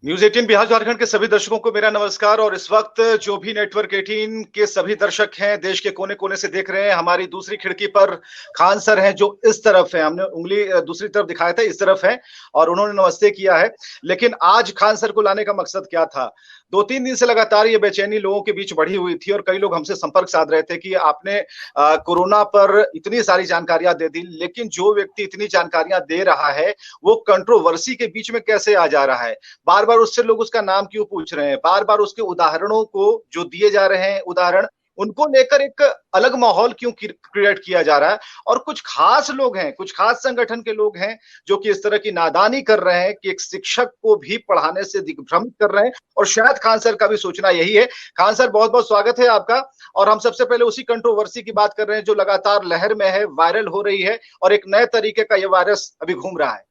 News 18 Bihar Jharkhand के सभी दर्शकों को मेरा नमस्कार। और इस वक्त जो भी नेटवर्क 18 के सभी दर्शक हैं, देश के कोने कोने से देख रहे हैं, हमारी दूसरी खिड़की पर खान सर हैं जो इस तरफ है। हमने उंगली दूसरी तरफ दिखाया था, इस तरफ है और उन्होंने नमस्ते किया है। लेकिन आज खान सर को लाने का मकसद क्या था? 2-3 दिन से लगातार ये बेचैनी लोगों के बीच बढ़ी हुई थी और कई लोग हमसे संपर्क साध रहे थे कि आपने कोरोना पर इतनी सारी जानकारियां दे दी, लेकिन जो व्यक्ति इतनी जानकारियां दे रहा है वो कंट्रोवर्सी के बीच में कैसे आ जा रहा है? बार बार उससे लोग उसका नाम क्यों पूछ रहे हैं? बार बार उसके उदाहरणों को जो दिए जा रहे हैं उदाहरण, उनको लेकर एक अलग माहौल क्यों क्रिएट किया जा रहा है? और कुछ खास लोग हैं, कुछ खास संगठन के लोग हैं जो कि इस तरह की नादानी कर रहे हैं कि एक शिक्षक को भी पढ़ाने से दिग्भ्रमित कर रहे हैं। और शायद खान सर का भी सोचना यही है। खान सर, बहुत बहुत स्वागत है आपका। और हम सबसे पहले उसी कंट्रोवर्सी की बात कर रहे हैं जो लगातार लहर में है, वायरल हो रही है और एक नए तरीके का यह वायरस अभी घूम रहा है।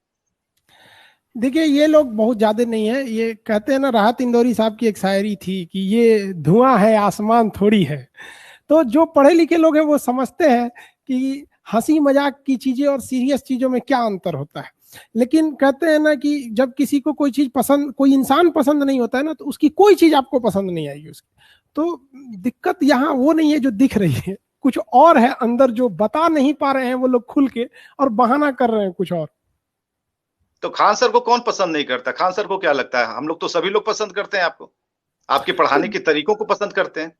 देखिए, ये लोग बहुत ज्यादा नहीं है। ये कहते हैं ना, राहत इंदौरी साहब की एक शायरी थी कि ये धुआं है, आसमान थोड़ी है। तो जो पढ़े लिखे लोग हैं वो समझते हैं कि हंसी मजाक की चीजें और सीरियस चीजों में क्या अंतर होता है। लेकिन कहते हैं ना कि जब किसी को कोई चीज पसंद, कोई इंसान पसंद नहीं होता है ना, तो उसकी कोई चीज आपको पसंद नहीं आएगी उसकी। तो दिक्कत यहाँ वो नहीं है जो दिख रही है, कुछ और है अंदर जो बता नहीं पा रहे हैं वो लोग खुल के, और बहाना कर रहे हैं कुछ और। तो खान सर को कौन पसंद नहीं करता? खान सर को क्या लगता है? हम लोग तो सभी लोग पसंद करते हैं आपको, आपके पढ़ाने के तरीकों को पसंद करते हैं।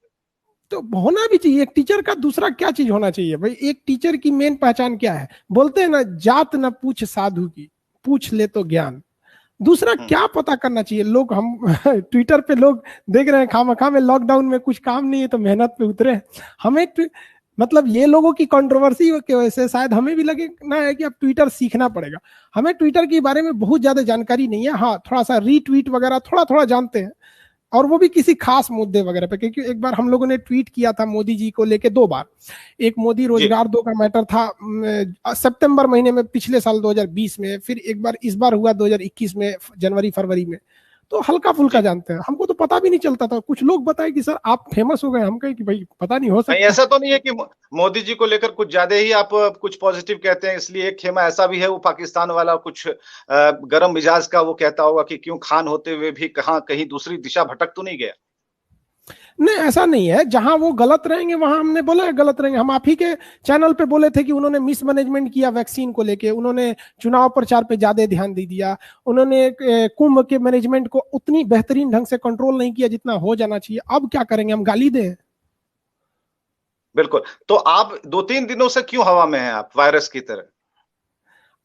तो होना भी चाहिए। एक टीचर का दूसरा क्या चीज होना चाहिए भाई? एक टीचर की मेन पहचान क्या है? बोलते हैं ना, जात न पूछ साधु की, पूछ ले तो ज्ञान। दूसरा क्या पता करना चाहिए लोग? हम ट्विटर पे लोग देख रहे हैं खामखा में, लॉकडाउन में कुछ काम नहीं है तो मेहनत पे उतरे हैं। हमें मतलब ये लोगों की कंट्रोवर्सी की वजह से शायद हमें भी लगे ना है कि अब ट्विटर सीखना पड़ेगा। हमें ट्विटर के बारे में बहुत ज्यादा जानकारी नहीं है। हाँ, थोड़ा सा रीट्वीट वगैरह थोड़ा थोड़ा जानते हैं, और वो भी किसी खास मुद्दे वगैरह पे। क्योंकि एक बार हम लोगों ने ट्वीट किया था मोदी जी को लेके 2 बार। एक मोदी रोजगार दो का मैटर था सितंबर महीने में पिछले साल 2020 में, फिर एक बार इस बार हुआ 2021 में जनवरी फरवरी में। तो हल्का फुल्का जानते हैं, हमको तो पता भी नहीं चलता था। कुछ लोग बताए कि सर आप फेमस हो गए, हम कहे कि भाई पता नहीं, हो नहीं, सकता। ऐसा तो नहीं है कि मोदी जी को लेकर कुछ ज्यादा ही आप कुछ पॉजिटिव कहते हैं, इसलिए एक खेमा ऐसा भी है वो पाकिस्तान वाला कुछ गरम मिजाज का, वो कहता होगा कि क्यों खान होते हुए भी कहाँ कहीं दूसरी दिशा भटक तो नहीं गया? नहीं, ऐसा नहीं है। जहां वो गलत रहेंगे वहां हमने बोला है गलत रहेंगे। हम आप ही के चैनल पे बोले थे कि उन्होंने मिसमैनेजमेंट किया वैक्सीन को लेके, उन्होंने चुनाव प्रचार पे ज्यादा ध्यान दे दिया, उन्होंने कुंभ के मैनेजमेंट को उतनी बेहतरीन ढंग से कंट्रोल नहीं किया जितना हो जाना चाहिए। अब क्या करेंगे, हम गाली दें? बिल्कुल। तो आप 2-3 दिनों से क्यों हवा में हैं आप, वायरस की तरह?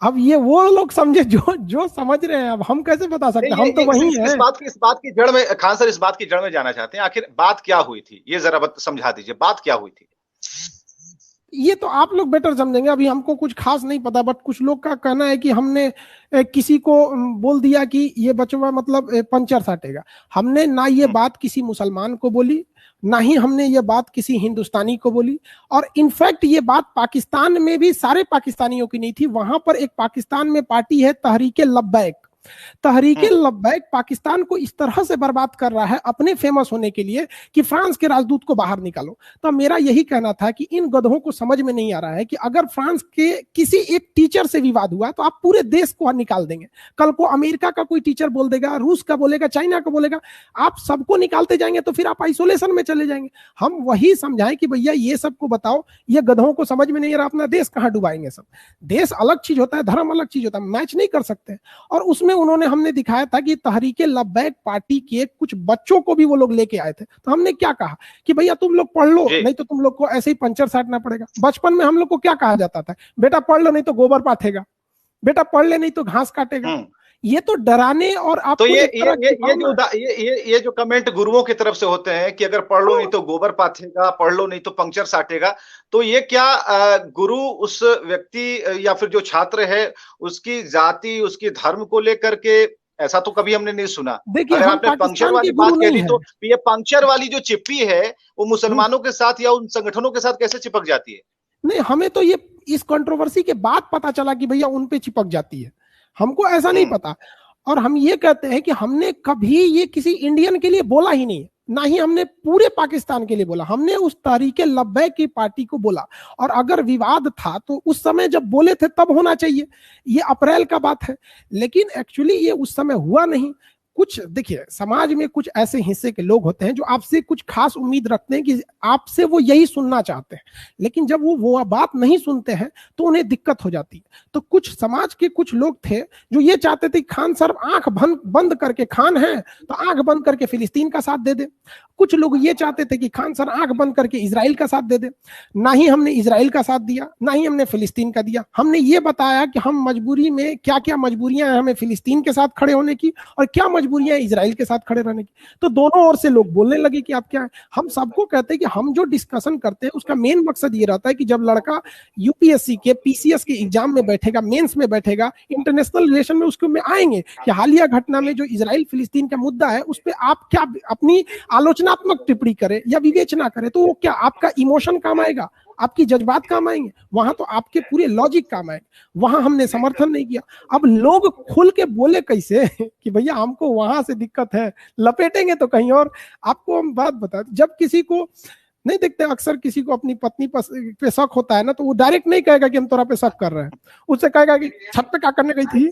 अब ये वो लोग समझे जो जो समझ रहे हैं। अब हम कैसे बता सकते नहीं, हैं, हम तो वही हैं। इस बात की जड़ में खान सर, इस बात की जड़ में जाना चाहते हैं, आखिर बात क्या हुई थी? ये जरा समझा दीजिए, बात क्या हुई थी? ये तो आप लोग बेटर समझेंगे, अभी हमको कुछ खास नहीं पता। बट कुछ लोग का कहना है कि हमने किसी को बोल दिया कि ये बचवा मतलब पंचर साटेगा। हमने ना ये बात किसी मुसलमान को बोली, ना ही हमने ये बात किसी हिंदुस्तानी को बोली। और इनफैक्ट ये बात पाकिस्तान में भी सारे पाकिस्तानियों की नहीं थी। वहां पर एक पाकिस्तान में पार्टी है तहरीके लब्बैक। तहरीके लब्बैक पाकिस्तान को इस तरह से बर्बाद कर रहा है अपने फेमस होने के लिए कि फ्रांस के राजदूत को बाहर निकालो। तो मेरा यही कहना था कि इन गधों को समझ में नहीं आ रहा है कि अगर फ्रांस के किसी एक टीचर से विवाद हुआ तो आप पूरे देश को निकाल देंगे। कल को अमेरिका का कोई टीचर बोल देगा, रूस का बोलेगा, चाइना का बोलेगा, आप सबको निकालते जाएंगे तो फिर आप आइसोलेशन में चले जाएंगे। हम वही समझाएं कि भैया ये सबको बताओ, ये गधों को समझ में नहीं आ रहा, अपना देश कहां डुबाएंगे सब। देश अलग चीज होता है, धर्म अलग चीज होता है, मैच नहीं कर सकते। और उसमें उन्होंने हमने दिखाया था कि तहरीके लब्बैक पार्टी के कुछ बच्चों को भी वो लोग लेके आए थे। तो हमने क्या कहा कि भैया तुम लोग पढ़ लो, नहीं तो तुम लोग को ऐसे ही पंचर साटना पड़ेगा। बचपन में हम लोग को क्या कहा जाता था? बेटा पढ़ लो नहीं तो गोबर पाथेगा, बेटा पढ़ ले नहीं तो घास काटेगा। ये तो डराने और आपको तो ये जो कमेंट गुरुओं की तरफ से होते हैं कि अगर पढ़ लो नहीं तो गोबर पाथेगा, पढ़ लो नहीं तो पंक्चर साटेगा, तो ये क्या गुरु उस व्यक्ति या फिर जो छात्र है उसकी जाति, उसकी धर्म को लेकर के? ऐसा तो कभी हमने नहीं सुना। देखिए, अगर हम आपने पंक्चर वाली बात कह दी तो ये पंक्चर वाली जो चिप्पी है वो मुसलमानों के साथ या उन संगठनों के साथ कैसे चिपक जाती है? नहीं, हमें तो ये इस कंट्रोवर्सी के बाद पता चला कि भैया उन पे चिपक जाती है। हमको ऐसा नहीं पता। और हम ये कहते हैं कि हमने कभी ये किसी इंडियन के लिए बोला ही नहीं, ना ही हमने पूरे पाकिस्तान के लिए बोला। हमने उस तहरीके लब्बैक की पार्टी को बोला। और अगर विवाद था तो उस समय जब बोले थे तब होना चाहिए। ये अप्रैल का बात है, लेकिन एक्चुअली ये उस समय हुआ नहीं। कुछ देखिए, समाज में कुछ ऐसे हिस्से के लोग होते हैं जो आपसे कुछ खास उम्मीद रखते हैं कि आपसे वो यही सुनना चाहते हैं, लेकिन जब वो बात नहीं सुनते हैं तो उन्हें दिक्कत हो जाती है। तो कुछ समाज के कुछ लोग थे जो ये चाहते थे कि खान साहब आंख बंद करके, खान है तो आंख बंद करके फिलिस्तीन का साथ दे दे। कुछ लोग ये चाहते थे कि खान सर आंख बंद करके इजराइल का साथ दे दे। ना ही हमने इजराइल का साथ दिया, ना ही हमने फिलिस्तीन का दिया। हमने ये बताया कि हम मजबूरी में क्या क्या मजबूरियां हैं हमें फिलिस्तीन के साथ खड़े होने की और क्या मजबूरियां हैं इजराइल के साथ खड़े रहने की। तो दोनों ओर से लोग बोलने लगे कि आप क्या है। हम सबको कहते हैं कि हम जो डिस्कशन करते हैं उसका मेन मकसद ये रहता है कि जब लड़का यूपीएससी के पीसीएस के एग्जाम में बैठेगा, मेंस में बैठेगा, इंटरनेशनल रिलेशन में उसके में आएंगे कि हालिया घटना में जो इजराइल फिलिस्तीन का मुद्दा है उस पर आप क्या अपनी आलोचनात्मक टिप्पणी करें या विवेचना करें, तो वो क्या आपका इमोशन काम आएगा, आपकी जज्बात काम आएंगे, वहां तो आपके पूरे लॉजिक काम आएंगे। वहां हमने समर्थन नहीं किया। अब लोग खुल के बोले कैसे कि भैया हमको वहां से दिक्कत है, लपेटेंगे तो कहीं और। आपको हम बात बता, जब किसी को नहीं देखते, अक्सर किसी को अपनी पत्नी पे शक होता है ना, तो वो डायरेक्ट नहीं कहेगा कि हम तोरा पे शक कर रहे हैं, उससे कहेगा कि छत पे क्या करने गई थी,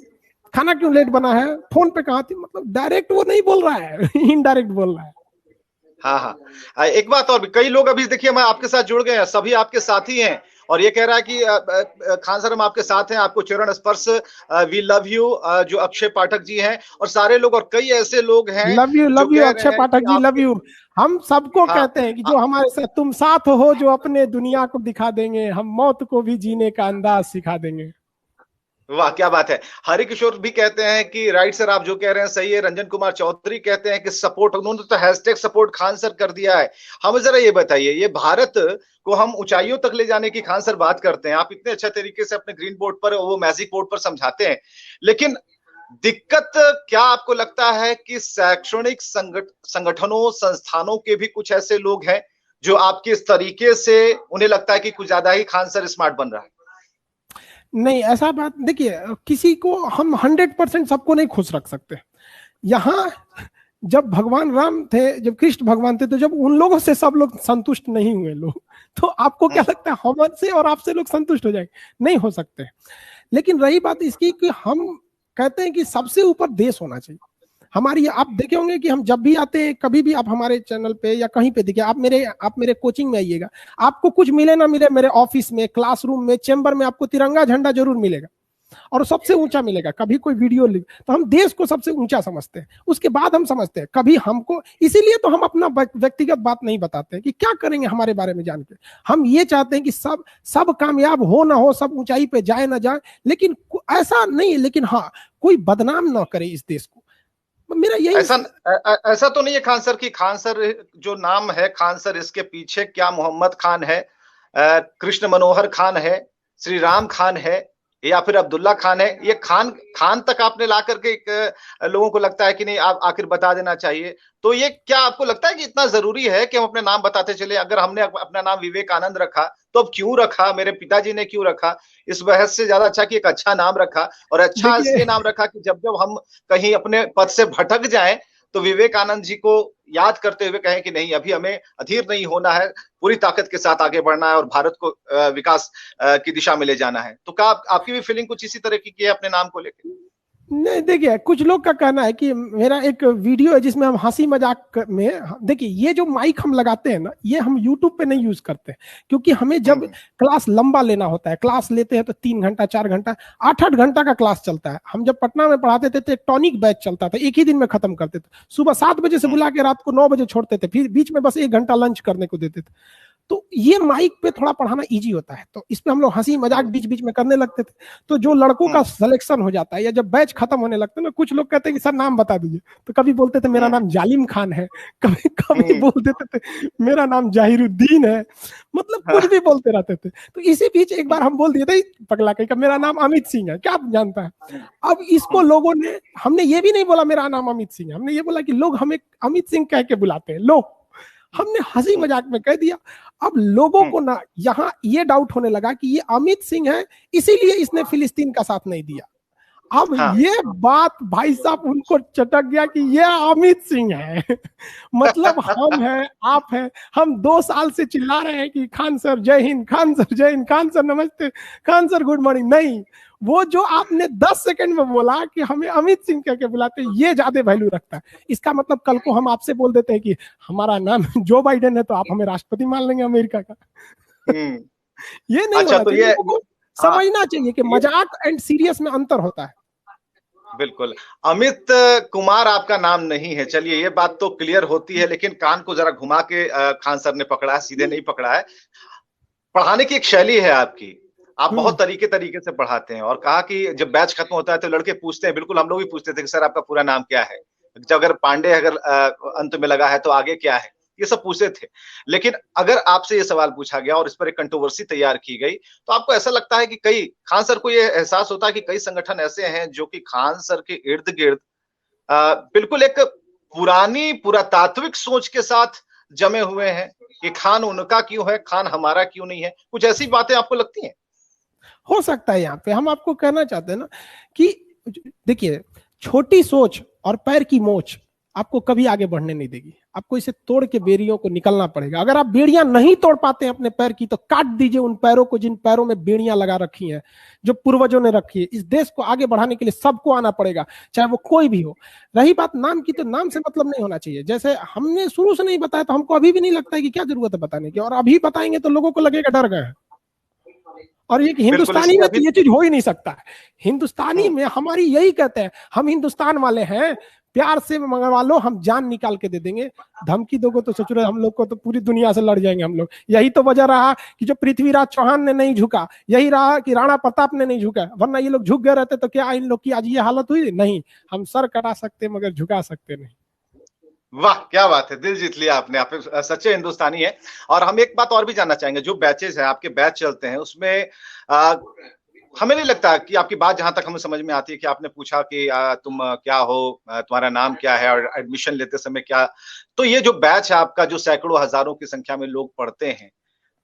खाना क्यों लेट बना है, फोन पे कहाँ थी। मतलब डायरेक्ट वो नहीं बोल रहा है, इनडायरेक्ट बोल रहा है। हाँ हाँ, एक बात और भी, कई लोग अभी देखिए मैं आपके साथ जुड़ गए हैं, सभी आपके साथी हैं और ये कह रहा है कि खान सर हम आपके साथ हैं, आपको चरण स्पर्श, वी लव यू, जो अक्षय पाठक जी हैं और सारे लोग और कई ऐसे लोग हैं। Love you Akshay Pathak ji, love you. हम सबको कहते हैं कि जो हमारे साथ तुम साथ हो, जो अपने दुनिया को दिखा देंगे, हम मौत को भी जीने का अंदाज सिखा देंगे। वाह क्या बात है। हरि किशोर भी कहते हैं कि राइट सर, आप जो कह रहे हैं सही है। रंजन कुमार चौधरी कहते हैं कि सपोर्ट, उन्होंने तो हैशटैग सपोर्ट खान सर कर दिया है। हमें जरा ये बताइए, ये भारत को हम ऊंचाइयों तक ले जाने की खान सर बात करते हैं, आप इतने अच्छे तरीके से अपने ग्रीन बोर्ड पर, वो मैजिक बोर्ड पर समझाते हैं, लेकिन दिक्कत क्या आपको लगता है कि शैक्षणिक संगठनों, संस्थानों के भी कुछ ऐसे लोग हैं जो आपके इस तरीके से उन्हें लगता है कि कुछ ज्यादा ही खान सर स्मार्ट बन रहा है? नहीं, ऐसा बात देखिए, किसी को हम 100% सबको नहीं खुश रख सकते। यहाँ जब भगवान राम थे, जब कृष्ण भगवान थे, तो जब उन लोगों से सब लोग संतुष्ट नहीं हुए लोग, तो आपको क्या लगता है हमसे और आपसे लोग संतुष्ट हो जाएंगे? नहीं हो सकते। लेकिन रही बात इसकी कि हम कहते हैं कि सबसे ऊपर देश होना चाहिए हमारी। आप देखे होंगे कि हम जब भी आते हैं, कभी भी आप हमारे चैनल पे या कहीं पे दिखे, आप मेरे कोचिंग में आइएगा, आपको कुछ मिले ना मिले, मेरे ऑफिस में, क्लासरूम में, चेंबर में आपको तिरंगा झंडा जरूर मिलेगा और सबसे ऊंचा मिलेगा। कभी कोई वीडियो लिख, तो हम देश को सबसे ऊंचा समझते हैं, उसके बाद हम समझते हैं कभी हमको। इसीलिए तो हम अपना व्यक्तिगत बात नहीं बताते हैं कि क्या करेंगे हमारे बारे में जान के। हम ये चाहते हैं कि सब कामयाब हो ना हो, सब ऊंचाई पे जाए ना जाए, लेकिन ऐसा नहीं है, लेकिन हाँ, कोई बदनाम ना करे इस देश को। मेरा यही ऐसा तो नहीं है खान सर की, खान सर जो नाम है खान सर, इसके पीछे क्या मोहम्मद खान है, कृष्ण मनोहर खान है, श्री राम खान है, या फिर अब्दुल्ला खान है? ये खान तक आपने ला करके लोगों को लगता है कि नहीं, आप आखिर बता देना चाहिए। तो ये क्या आपको लगता है कि इतना जरूरी है कि हम अपने नाम बताते चले? अगर हमने अपना नाम विवेकानंद रखा तो अब क्यों रखा, मेरे पिताजी ने क्यों रखा, इस बहस से ज्यादा अच्छा कि एक अच्छा नाम रखा, और अच्छा इसलिए नाम रखा कि जब जब हम कहीं अपने पद से भटक जाएं तो विवेकानंद जी को याद करते हुए कहें कि नहीं, अभी हमें अधीर नहीं होना है, पूरी ताकत के साथ आगे बढ़ना है और भारत को विकास की दिशा में ले जाना है। तो क्या आपकी भी फीलिंग कुछ इसी तरह की है अपने नाम को लेकर? नहीं, देखिए, कुछ लोग का कहना है कि मेरा एक वीडियो है जिसमें हम हंसी मजाक में, देखिए ये जो माइक हम लगाते हैं ना, ये हम यूट्यूब पे नहीं यूज करते, क्योंकि हमें जब क्लास लंबा लेना होता है, क्लास लेते हैं तो 3 घंटा 4 घंटा 8-8 घंटा का क्लास चलता है। हम जब पटना में पढ़ाते थे तो एक टॉनिक बैच चलता था, एक ही दिन में खत्म करते थे। सुबह 7 बजे से बुला के रात को 9 बजे छोड़ते थे, फिर बीच में बस 1 घंटा लंच करने को देते थे। तो ये माइक पे थोड़ा पढ़ाना इजी होता है, तो इस पे हम लोग हंसी मजाक बीच बीच में करने लगते थे। तो जो लड़कों का सिलेक्शन हो जाता है या जब बैच खत्म होने लगता है ना, कुछ लोग कहते हैं कि सर नाम बता दीजिए, तो कभी बोलते थे मेरा नाम जालिम खान है, कभी बोल देते थे मेरा नाम जाहिरुद्दीन है, मतलब कुछ भी बोलते रहते थे। तो इसी बीच एक बार हम बोल दिए थे पगला कहीं का, मेरा नाम अमित सिंह है, क्या आप जानता है? अब इसको लोगों ने, हमने ये भी नहीं बोला मेरा नाम अमित सिंह है, हमने ये बोला कि लोग हमें अमित सिंह कह के बुलाते हैं, लो हमने हंसी मजाक में कह दिया। अब लोगों को ना यहाँ ये डाउट होने लगा कि ये अमित सिंह है, इसीलिए इसने फिलिस्तीन का साथ नहीं दिया। अब ये बात भाई साहब उनको चटक गया कि ये अमित सिंह है। मतलब हम हैं, आप हैं, हम 2 साल से चिल्ला रहे हैं कि खान सर जय हिंद, खान सर जय हिंद, खान सर नमस्ते, खान सर गुड मॉर्निंग। नहीं, वो जो आपने 10 सेकंड में बोला कि हमें अमित सिंह कह के बुलाते, ये ज्यादा वैल्यू रखता है। इसका मतलब कल को हम आपसे बोल देते हैं कि हमारा नाम जो बाइडेन है तो आप हमें राष्ट्रपति मान लेंगे अमेरिका का। ये नहीं अच्छा, होना तो चाहिए। ये समझना चाहिए कि मजाक एंड सीरियस में अंतर होता है। बिल्कुल। अमित कुमार आपका नाम नहीं है, चलिए ये बात तो क्लियर होती है, लेकिन कान को जरा घुमा के खान सर ने पकड़ा है, सीधे नहीं पकड़ा है। पढ़ाने की एक शैली है आपकी, आप बहुत तरीके तरीके से पढ़ाते हैं, और कहा कि जब बैच खत्म होता है तो लड़के पूछते हैं, बिल्कुल हम लोग भी पूछते थे कि सर आपका पूरा नाम क्या है, जब अगर पांडे अगर अंत में लगा है तो आगे क्या है, ये सब पूछते थे। लेकिन अगर आपसे ये सवाल पूछा गया और इस पर एक कंट्रोवर्सी तैयार की गई, तो आपको ऐसा लगता है कि कई खान सर को ये एहसास होता है कि कई संगठन ऐसे हैं जो कि खान सर के इर्द गिर्द बिल्कुल एक पुरानी पुरातात्विक सोच के साथ जमे हुए हैं कि खान उनका क्यों है, खान हमारा क्यों नहीं है? कुछ ऐसी बातें आपको लगती हैं? हो सकता है। यहाँ पे हम आपको कहना चाहते हैं ना कि देखिए, छोटी सोच और पैर की मोच आपको कभी आगे बढ़ने नहीं देगी। आपको इसे तोड़ के बेड़ियों को निकलना पड़ेगा। अगर आप बेड़ियां नहीं तोड़ पाते हैं अपने पैर की, तो काट दीजिए उन पैरों को जिन पैरों में बेड़ियां लगा रखी हैं, जो पूर्वजों ने रखी है। इस देश को आगे बढ़ाने के लिए सबको आना पड़ेगा, चाहे वो कोई भी हो। रही बात नाम की, तो नाम से मतलब नहीं होना चाहिए। जैसे हमने शुरू से नहीं बताया तो हमको अभी भी नहीं लगता है कि क्या जरूरत है बताने की, और अभी बताएंगे तो लोगों को लगेगा डर गए हैं। और ये हिंदुस्तानी में तो ये चीज हो ही नहीं सकता है। हिंदुस्तानी में हमारी यही कहते हैं, हम हिंदुस्तान वाले हैं, प्यार से मंगवा लो, हम जान निकाल के दे देंगे। धमकी दोगे तो सोच रहे हम लोग को तो पूरी दुनिया से लड़ जाएंगे हम लोग। यही तो वजह रहा कि जो पृथ्वीराज चौहान ने नहीं झुका, यही रहा कि राणा प्रताप ने नहीं झुका, वरना ये लोग झुक गए रहते तो क्या इन लोग की आज ये हालत हुई? नहीं, हम सर कटा सकते मगर झुका सकते नहीं। वाह, क्या बात है, दिल जीत लिया आपने, आप सच्चे हिंदुस्तानी है। और हम एक बात और भी जानना चाहेंगे, जो बैचेस है आपके, बैच चलते हैं उसमें हमें नहीं लगता कि आपकी बात जहां तक हमें समझ में आती है कि आपने पूछा कि तुम क्या हो, तुम्हारा नाम क्या है, और एडमिशन लेते समय क्या, तो ये जो बैच है आपका, जो सैकड़ों हजारों की संख्या में लोग पढ़ते हैं,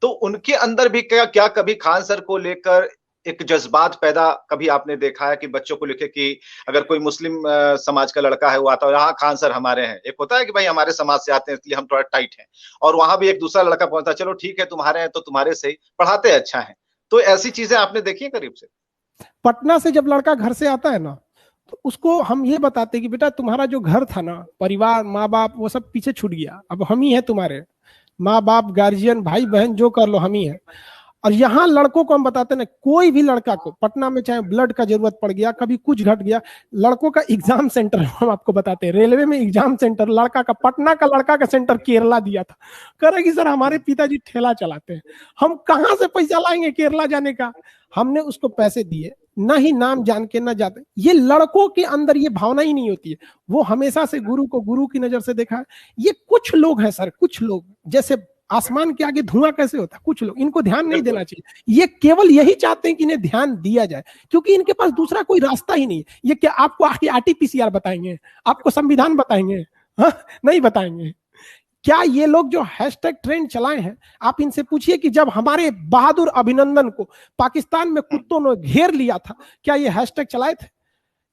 तो उनके अंदर भी क्या क्या कभी खान सर को लेकर एक जज्बात पैदा कभी आपने देखा है कि बच्चों को लिखे कि अगर कोई मुस्लिम समाज का लड़का है वो आता है, हाँ खान सर हमारे हैं, एक होता है कि भाई हमारे समाज से आते हैं इसलिए हम थोड़ा टाइट हैं, और वहां भी एक दूसरा लड़का पहुंचता है, चलो ठीक है तुम्हारे हैं तो तुम्हारे से ही पढ़ाते अच्छा है। तो ऐसी चीजें आपने देखी है करीब से? पटना से जब लड़का घर से आता है ना, तो उसको हम ये बताते कि बेटा तुम्हारा जो घर था ना, परिवार, माँ बाप, वो सब पीछे छूट गया, अब हम ही है तुम्हारे माँ बाप, गार्जियन, भाई बहन, जो कर लो हम ही है। और यहाँ लड़कों को हम बताते ना, कोई भी लड़का को पटना में चाहे ब्लड का जरूरत पड़ गया, कभी कुछ घट गया, लड़कों का एग्जाम सेंटर हम आपको बताते हैं, रेलवे में एग्जाम सेंटर लड़का का, पटना का लड़का का सेंटर केरला दिया था। कह रहे कि सर हमारे पिताजी ठेला चलाते हैं, हम कहाँ से पैसा लाएंगे केरला जाने का? हमने उसको पैसे दिए, ना ही नाम जान के ना जाते। ये लड़कों के अंदर ये भावना ही नहीं होती है। वो हमेशा से गुरु को गुरु की नजर से देखा है। ये कुछ लोग हैं सर, कुछ लोग, जैसे आसमान के आगे धुआं कैसे होता है, कुछ लोग, इनको ध्यान नहीं देना चाहिए। ये केवल यही चाहते हैं कि इन्हें ध्यान दिया जाए, क्योंकि इनके पास दूसरा कोई रास्ता ही नहीं है। ये क्या आपको आके आरटीपीसीआर बताएंगे, आपको संविधान बताएंगे? हाँ, नहीं बताएंगे। क्या ये लोग जो हैशटैग ट्रेंड चलाए हैं, आप इनसे पूछिए कि जब हमारे बहादुर अभिनंदन को पाकिस्तान में कुत्तों ने घेर लिया था, क्या ये हैशटैग चलाए थे?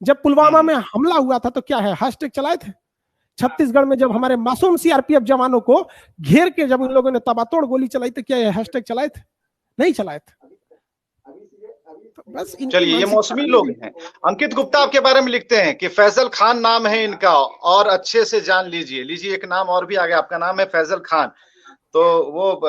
जब पुलवामा में हमला हुआ था तो क्या है हैशटैग चलाए थे? छत्तीसगढ़ में जब हमारे मासूम सीआरपीएफ जवानों को घेर के जब उन लोगों ने तबातोड़ गोली चलाई तो क्या ये हैशटैग चलाए थे? नहीं चलाए थे। तो बस चलिए, ये मौसमी लोग हैं। अंकित गुप्ता आपके बारे में लिखते हैं कि फैजल खान नाम है इनका, और अच्छे से जान लीजिए। एक नाम और भी आ गया, आपका नाम है फैजल खान। तो वो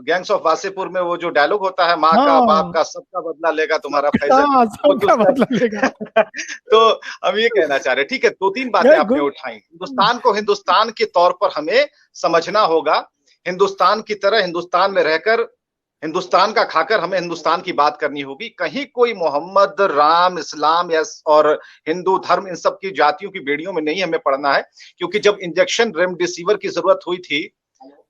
गैंग्स ऑफ वासेपुर में वो जो डायलॉग होता है, माँ का, बाप का, सबका बदला लेगा तुम्हारा फैजल, सबका बदला लेगा। तो हम ये कहना चाह रहे हैं, ठीक है, 2-3 बातें आपने उठाई। हिंदुस्तान को हिंदुस्तान के तौर पर हमें समझना होगा, हिंदुस्तान की तरह हिंदुस्तान में रहकर, हिंदुस्तान का खाकर हमें हिंदुस्तान की बात करनी होगी। कहीं कोई मोहम्मद, राम, इस्लाम और हिंदू धर्म, इन सब की जातियों की बेड़ियों में नहीं हमें पड़ना है, क्योंकि जब इंजेक्शन रेमडेसिविर की जरूरत हुई थी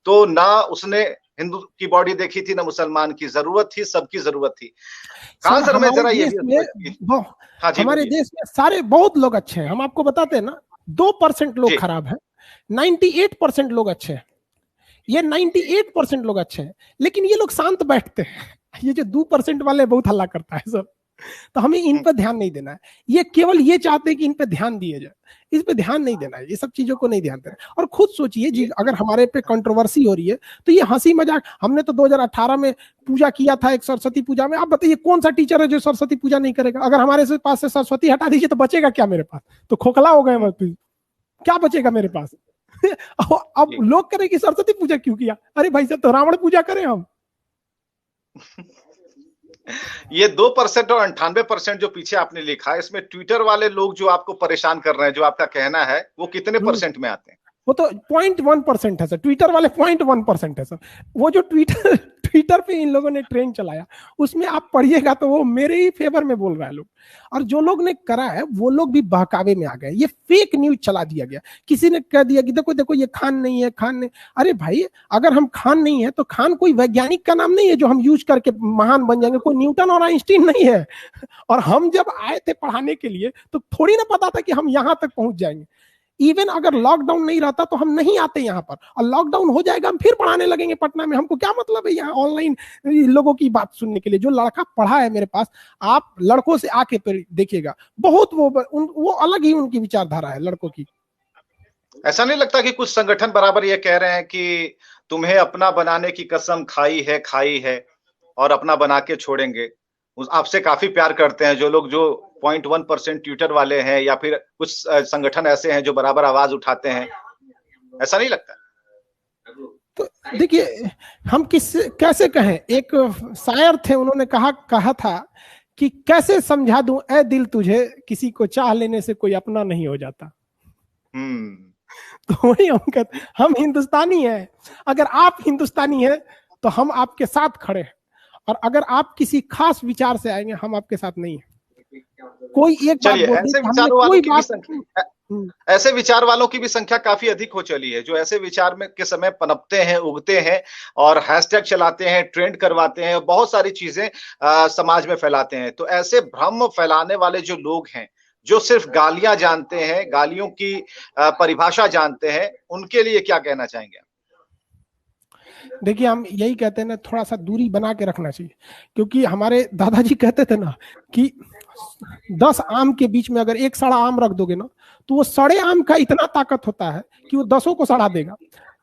तो ना उसने हिंदू की बॉडी देखी थी, ना मुसलमान की जरूरत थी, सबकी जरूरत थी। खान सर, मैं जरा ये हमारे देश में सारे बहुत लोग अच्छे हैं, हम आपको बताते हैं ना, 2% लोग खराब हैं, 98% लोग अच्छे हैं। ये 98% लोग अच्छे हैं, लेकिन ये लोग शांत बैठते हैं। ये जो 2% वाले बहुत हल्ला करता है सब, तो हमें इन पर ध्यान नहीं देना है। ये केवल ये चाहते हैं कि इन पे ध्यान दिए जाए, इस पे ध्यान नहीं देना है, ये सब चीजों को नहीं ध्यान देना। और खुद सोचिए जी, अगर हमारे पे कंट्रोवर्सी हो रही है तो ये हंसी मजाक, हमने तो 2018 में पूजा किया था एक सरस्वती पूजा में। आप बताइए कौन सा टीचर है जो सरस्वती पूजा नहीं करेगा? अगर हमारे से पास से सरस्वती हटा दीजिए तो बचेगा क्या मेरे पास? तो खोखला हो गए मैं, क्या बचेगा मेरे पास? अब लोग करें कि सरस्वती पूजा क्यों किया? अरे भाई साहब, तो रावण पूजा करें हम। ये 2% और 98% जो पीछे आपने लिखा है, इसमें ट्विटर वाले लोग जो आपको परेशान कर रहे हैं, जो आपका कहना है, वो कितने परसेंट में आते हैं? वो तो 0.1% है सर, ट्विटर वाले 0.1% है सर। वो जो ट्विटर पे इन लोगों ने ट्रेंड चलाया, उसमें आप पढ़िएगा तो वो मेरे ही फेवर में बोल रहा है लोग। और जो लोग ने करा है वो लोग भी बहकावे में आ गए, ये फेक न्यूज चला दिया गया। किसी ने कह दिया कि देखो देखो ये खान नहीं है, खान नहीं। अरे भाई, अगर हम खान नहीं है तो खान कोई वैज्ञानिक का नाम नहीं है जो हम यूज करके महान बन जाएंगे। कोई न्यूटन और आइंस्टीन नहीं है। और हम जब आए थे पढ़ाने के लिए तो थोड़ी ना पता था कि हम यहां तक पहुंच जाएंगे। इवन अगर लॉकडाउन नहीं रहता तो हम नहीं आते यहाँ पर, और लॉकडाउन हो जाएगा हम फिर पढ़ाने लगेंगे पटना में। हमको क्या मतलब है यहाँ ऑनलाइन लोगों की बात सुनने के लिए? जो लड़का पढ़ा है मेरे पास, आप लड़कों से आके देखिएगा, बहुत वो अलग ही उनकी विचारधारा है लड़कों की। ऐसा नहीं लगता कि कुछ संगठन बराबर ये कह रहे हैं कि तुम्हें अपना बनाने की कसम खाई है और अपना बना के छोड़ेंगे? आपसे काफी प्यार करते हैं जो लोग, जो 0.1% ट्विटर वाले हैं, या फिर कुछ संगठन ऐसे हैं जो बराबर आवाज उठाते हैं, ऐसा नहीं लगता? तो देखिए, हम कैसे कहें, एक शायर थे, उन्होंने कहा था कि कैसे समझा दूं ए दिल तुझे, किसी को चाह लेने से कोई अपना नहीं हो जाता। तो वही हम कहते, हम हिंदुस्तानी हैं। अगर आप हिंदुस्तानी हैं तो हम आपके साथ खड़े हैं, और अगर आप किसी खास विचार से आएंगे, हम आपके साथ नहीं है। कोई एक बात बोल दी, ऐसे विचार वालों की भी संख्या काफी अधिक हो चली है, जो ऐसे विचार में के समय पनपते हैं, उगते हैं और हैशटैग चलाते हैं, ट्रेंड करवाते हैं, बहुत सारी चीजें समाज में फैलाते हैं। तो ऐसे भ्रम फैलाने वाले जो लोग हैं, जो सिर्फ गालियां जानते हैं, गालियों की परिभाषा जानते हैं, उनके लिए क्या कहना चाहेंगे? देखिए, हम यही कहते हैं ना, थोड़ा सा दूरी बना के रखना चाहिए। क्योंकि हमारे दादाजी कहते थे ना कि 10 आम के बीच में अगर एक सड़ा आम रख दोगे ना, तो वो सड़े आम का इतना ताकत होता है कि वो 10 को सड़ा देगा।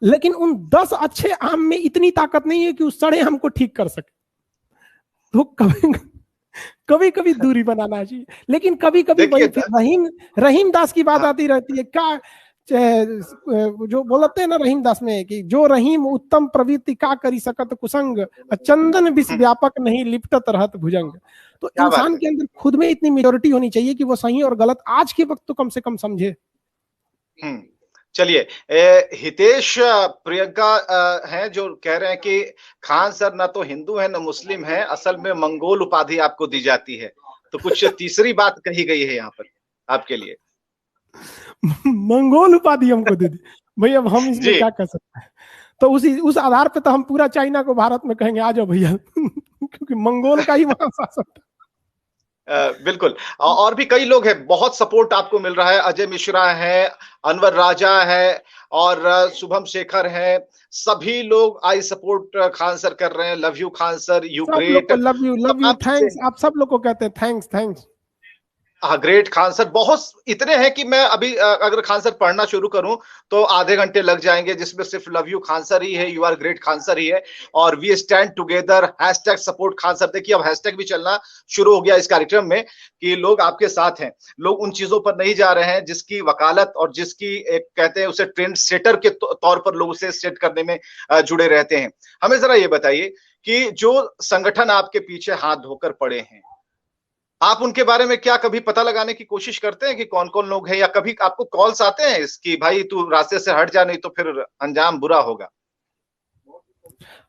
लेकिन उन 10 अच्छे आम में इतनी ताकत नहीं है कि उस सड़े आम को ठीक कर सके। तो कभी कभी दूरी बनाना चाहिए। लेकिन कभी कभी वही रहीम दास की बात आती रहती है, क्या जो बोलते हैं ना रहीम दास में, कि जो रहीम उत्तम प्रवृत्ति का करी सकत कुसंग, चंदन विष व्यापक नहीं लिपटत रहत भुजंग। तो इंसान के अंदर खुद में इतनी मेच्योरिटी होनी चाहिए कि वो सही और गलत आज के वक्त तो कम से कम समझे। चलिए, हितेश प्रियंका हैं जो कह रहे हैं कि खान सर ना तो हिंदू है ना मुस्लिम है, असल में मंगोल उपाधि आपको दी जाती है। तो कुछ तीसरी बात कही गई है यहाँ पर आपके लिए। मंगोल उपाधि हमको दे दी भाई, अब हम इसमें क्या कर सकते हैं? तो उस आधार पे तो हम पूरा चाइना को भारत में कहेंगे आ जाओ भैया, क्योंकि मंगोल का ही वहां शासन था। बिल्कुल, और भी कई लोग हैं, बहुत सपोर्ट आपको मिल रहा है। अजय मिश्रा है, अनवर राजा है और शुभम शेखर है। सभी लोग आई सपोर्ट खान सर कर रहे हैं। Love you Khan sir, you great, love you thanks. आप सब लोग को कहते हैं थैंक्स। हाँ, ग्रेट खान सर। बहुत इतने हैं कि मैं अभी अगर खान सर पढ़ना शुरू करूं तो आधे घंटे लग जाएंगे, जिसमें सिर्फ लव यू खान सर ही है, you are great Khan sir ही है, और we stand together, hashtag support Khan sir. देखिए, अब हैशटैग भी चलना शुरू हो गया इस कार्यक्रम में कि लोग आपके साथ हैं। लोग उन चीजों पर नहीं जा रहे हैं जिसकी वकालत और जिसकी एक कहते हैं उसे ट्रेंड सेटर के तौर पर लोग उसे सेट करने में जुड़े रहते हैं। हमें जरा ये बताइए कि जो संगठन आपके पीछे हाथ धोकर पड़े हैं, आप उनके बारे में क्या कभी पता लगाने की कोशिश करते हैं कि कौन कौन लोग हैं, या कभी आपको कॉल्स आते हैं इसकी, भाई तू रास्ते से हट जा नहीं तो फिर अंजाम बुरा होगा?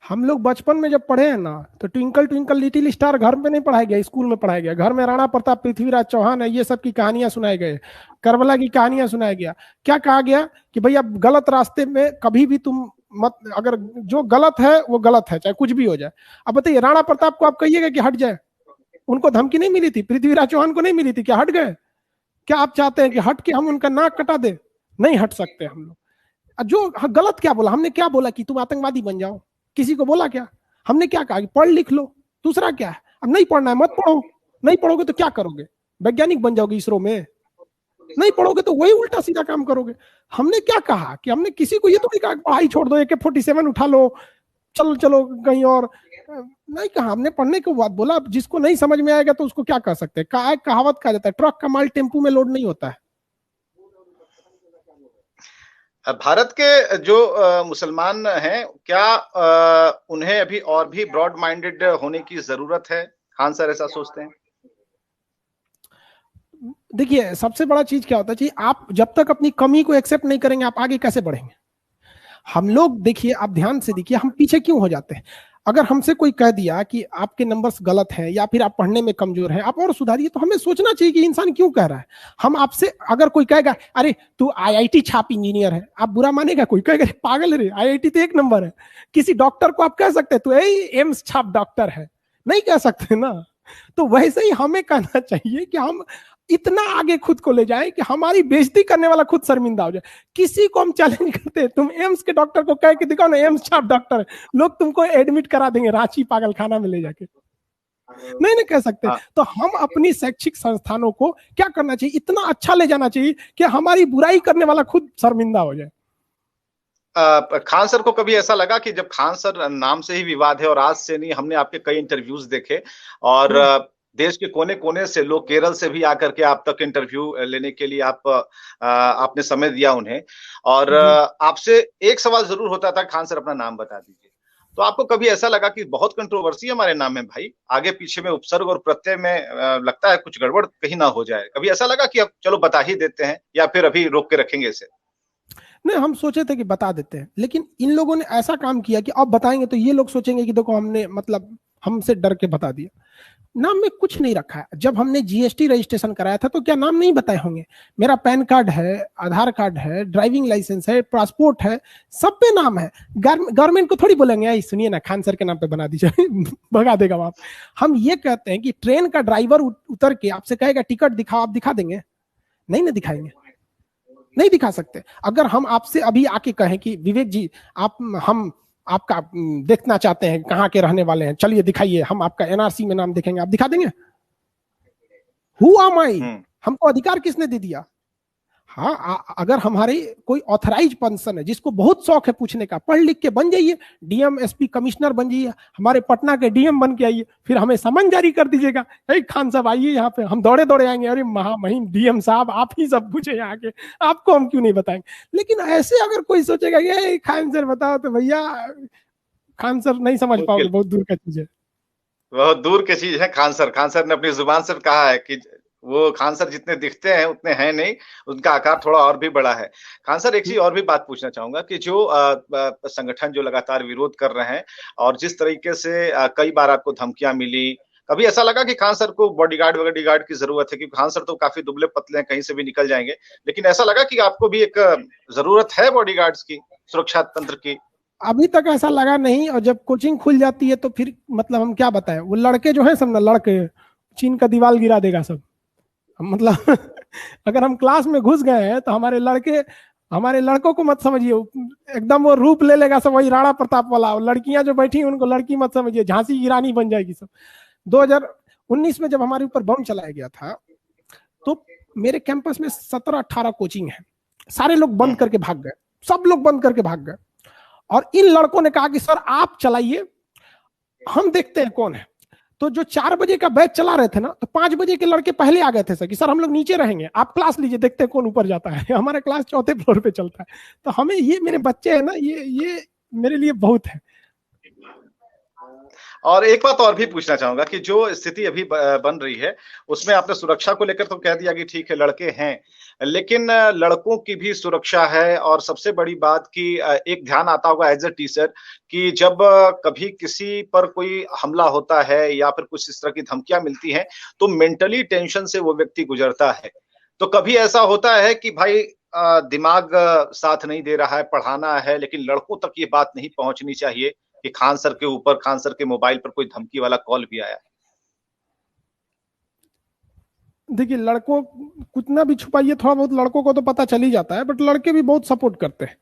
हम लोग बचपन में जब पढ़े हैं ना, तो ट्विंकल ट्विंकल लिटिल स्टार घर में नहीं पढ़ाया गया, स्कूल में पढ़ाया गया। घर में राणा प्रताप, पृथ्वीराज चौहान है, ये सब की कहानियां सुनाई गए, करबला की कहानियां सुनाया गया। क्या कहा गया कि भाई अब गलत रास्ते में कभी भी तुम मत, अगर जो गलत है वो गलत है, चाहे कुछ भी हो जाए। अब बताइए, राणा प्रताप को आप कहिएगा कि हट जाए, उनको धमकी नहीं मिली थी? पृथ्वीराज चौहान को नहीं मिली थी? क्या हट गए? क्या आप चाहते हैं कि हट के हम उनका नाक कटा दे? नहीं हट सकते हम लोग। जो गलत क्या बोला हमने? क्या बोला कि तुम आतंकवादी बन जाओ? किसी को बोला क्या? हमने क्या कहा कि पढ़ लिख लो, दूसरा क्या है? अब नहीं पढ़ना है मत पढ़ो। नहीं पढ़ोगे तो क्या करोगे? वैज्ञानिक बन जाओगे इसरो में? नहीं पढ़ोगे तो वही उल्टा सीधा काम करोगे। हमने क्या कहा कि हमने किसी को ये तो नहीं कहा पढ़ाई छोड़ दो, AK-47 उठा लो, चलो चलो कहीं और, नहीं कहा हमने। पढ़ने के बाद बोला जिसको नहीं समझ में आएगा तो उसको क्या कर सकते हैं। कहावत कहा जाता है ट्रक का माल टेम्पू में लोड नहीं होता है। भारत के जो मुसलमान हैं, क्या उन्हें अभी और भी ब्रॉड माइंडेड होने की जरूरत है? खान सर ऐसा सोचते हैं? देखिए सबसे बड़ा चीज क्या होता है कि आप जब तक अपनी कमी को एक्सेप्ट नहीं करेंगे आप आगे कैसे बढ़ेंगे? हम लोग देखिए, आप ध्यान से देखिए हम पीछे क्यों हो जाते हैं। अगर हमसे कोई कह दिया कि आपके नंबर्स गलत हैं या फिर आप पढ़ने में कमजोर हैं, आप और सुधारिए, तो हमें सोचना चाहिए कि इंसान क्यों कह रहा है। हम आपसे, अगर कोई कहेगा अरे तू IIT छाप इंजीनियर है, आप बुरा मानेगा? कोई कहेगा पागल रे, IIT तो 1 नंबर है। किसी डॉक्टर को आप कह सकते हैं तू एम्स छाप डॉक्टर है? नहीं कह सकते ना। तो वैसे ही हमें कहना चाहिए कि हम इतना आगे खुद को ले जाएं कि हमारी बेइज्जती करने वाला खुद शर्मिंदा हो जाए। किसी को हम चैलेंज करते हैं, तुम एम्स के डॉक्टर को कह के दिखाओ ना एम्स छाप डॉक्टर है, लोग तुमको एडमिट करा देंगे रांची पागल खाना में ले जाके। नहीं कह सकते। तो हम अपनी शैक्षिक संस्थानों को क्या करना चाहिए, इतना अच्छा ले जाना चाहिए कि हमारी बुराई करने वाला खुद शर्मिंदा हो जाए। खान सर को कभी ऐसा लगा कि जब खान सर नाम से ही विवाद है, और आज से नहीं, हमने आपके कई इंटरव्यूज देखे और देश के कोने कोने से लोग, केरल से भी आकर के आप तक इंटरव्यू लेने के लिए आपने समय दिया उन्हें, और आपसे एक सवाल जरूर होता था, खान सर अपना नाम बता दीजिए। तो आपको कभी ऐसा लगा कि बहुत कंट्रोवर्सी हमारे नाम में भाई, आगे पीछे में उपसर्ग और प्रत्यय में लगता है कुछ गड़बड़ कहीं ना हो जाए? कभी ऐसा लगा कि अब चलो बता ही देते हैं, या फिर अभी रोक के रखेंगे इसे? नहीं, हम सोचे थे कि बता देते हैं, लेकिन इन लोगों ने ऐसा काम किया कि अब बताएंगे तो ये लोग सोचेंगे कि देखो हमने मतलब हमसे डर के बता दिया। नाम में कुछ नहीं रखा है। जब हमने GST रजिस्ट्रेशन कराया था तो क्या नाम नहीं बताए होंगे? मेरा पैन कार्ड है, आधार कार्ड है, ड्राइविंग लाइसेंस है, पासपोर्ट है, सब पे नाम है। गवर्नमेंट को थोड़ी बोलेंगे सुनिए ना खान सर के नाम पे बना दीजिए भगा देगा वहां। हम ये कहते हैं कि ट्रेन का ड्राइवर उतर के आपसे कहेगा टिकट दिखाओ, आप दिखा देंगे? नहीं ना दिखाएंगे, नहीं दिखा सकते। अगर हम आपसे अभी आके कहें कि विवेक जी हम आपका देखना चाहते हैं, कहाँ के रहने वाले हैं, चलिए दिखाइए, हम आपका NRC में नाम देखेंगे, आप दिखा देंगे? हु आम आई? हमको अधिकार किसने दे दिया? हाँ, अगर हमारे कोई ऑथराइज पर्सन है जिसको बहुत शौक है पूछने का, पढ़ लिख के बन जाइए, DM SP कमिश्नर बन जाइए, हमारे पटना के DM बन के आइए, फिर हमें समन जारी कर दीजिएगा, खान साहब आइए यहाँ पे, हम दौड़े दौड़े आएंगे, अरे महामहिम DM साहब आप ही सब पूछे यहाँ के, आपको हम क्यों नहीं बताएंगे। लेकिन ऐसे अगर कोई सोचेगा कि खान सर बताओ, तो भैया खान सर नहीं समझ पाओगे, बहुत दूर का चीज है, बहुत दूर की चीज है। खान सर ने अपनी जुबान से कहा है कि वो खान सर जितने दिखते हैं उतने हैं नहीं, उनका आकार थोड़ा और भी बड़ा है। खान सर, एक चीज और भी बात पूछना चाहूंगा कि जो संगठन जो लगातार विरोध कर रहे हैं, और जिस तरीके से कई बार आपको धमकियां मिली, कभी ऐसा लगा कि खान सर को बॉडीगार्ड की जरूरत है? क्योंकि खान सर तो काफी दुबले पतले हैं, कहीं से भी निकल जाएंगे, लेकिन ऐसा लगा कि आपको भी एक जरूरत है बॉडीगार्ड्स की, सुरक्षा तंत्र की? अभी तक ऐसा लगा नहीं, और जब कोचिंग खुल जाती है तो फिर मतलब हम क्या बताएं, वो लड़के जो है सब ना, लड़के चीन का दीवार गिरा देगा सब, मतलब अगर हम क्लास में घुस गए हैं तो हमारे लड़कों को मत समझिए, एकदम वो रूप ले लेगा सब, वही राणा प्रताप वाला। लड़कियां जो बैठी उनको लड़की मत समझिए, झांसी की रानी बन जाएगी सब। 2019 में जब हमारे ऊपर बम चलाया गया था तो मेरे कैंपस में 17-18 कोचिंग है, सारे लोग बंद करके भाग गए, सब लोग बंद करके भाग गए। और इन लड़कों ने कहा कि सर आप चलाइए, हम देखते हैं कौन है। तो जो 4 बजे का बैच चला रहे थे ना, तो 5 बजे के लड़के पहले आ गए थे सर कि सर हम लोग नीचे रहेंगे, आप क्लास लीजिए, देखते हैं कौन ऊपर जाता है। हमारा क्लास 4थे फ्लोर पे चलता है। तो हमें ये मेरे बच्चे हैं ना, ये मेरे लिए बहुत है। और एक बात और भी पूछना चाहूंगा कि जो स्थिति अभी बन रही है उसमें आपने सुरक्षा को लेकर तो कह दिया कि ठीक है लड़के हैं, लेकिन लड़कों की भी सुरक्षा है। और सबसे बड़ी बात कि एक ध्यान आता होगा एज ए टीचर कि जब कभी किसी पर कोई हमला होता है या फिर कुछ इस तरह की धमकियां मिलती हैं तो मेंटली टेंशन से वो व्यक्ति गुजरता है। तो कभी ऐसा होता है कि भाई दिमाग साथ नहीं दे रहा है, पढ़ाना है, लेकिन लड़कों तक ये बात नहीं पहुंचनी चाहिए कि खान सर के ऊपर, खान सर के मोबाइल पर कोई धमकी वाला कॉल भी आया? देखिए लड़कों कितना भी छुपाइए, थोड़ा बहुत लड़कों को तो पता चल ही जाता है, बट लड़के भी बहुत सपोर्ट करते हैं,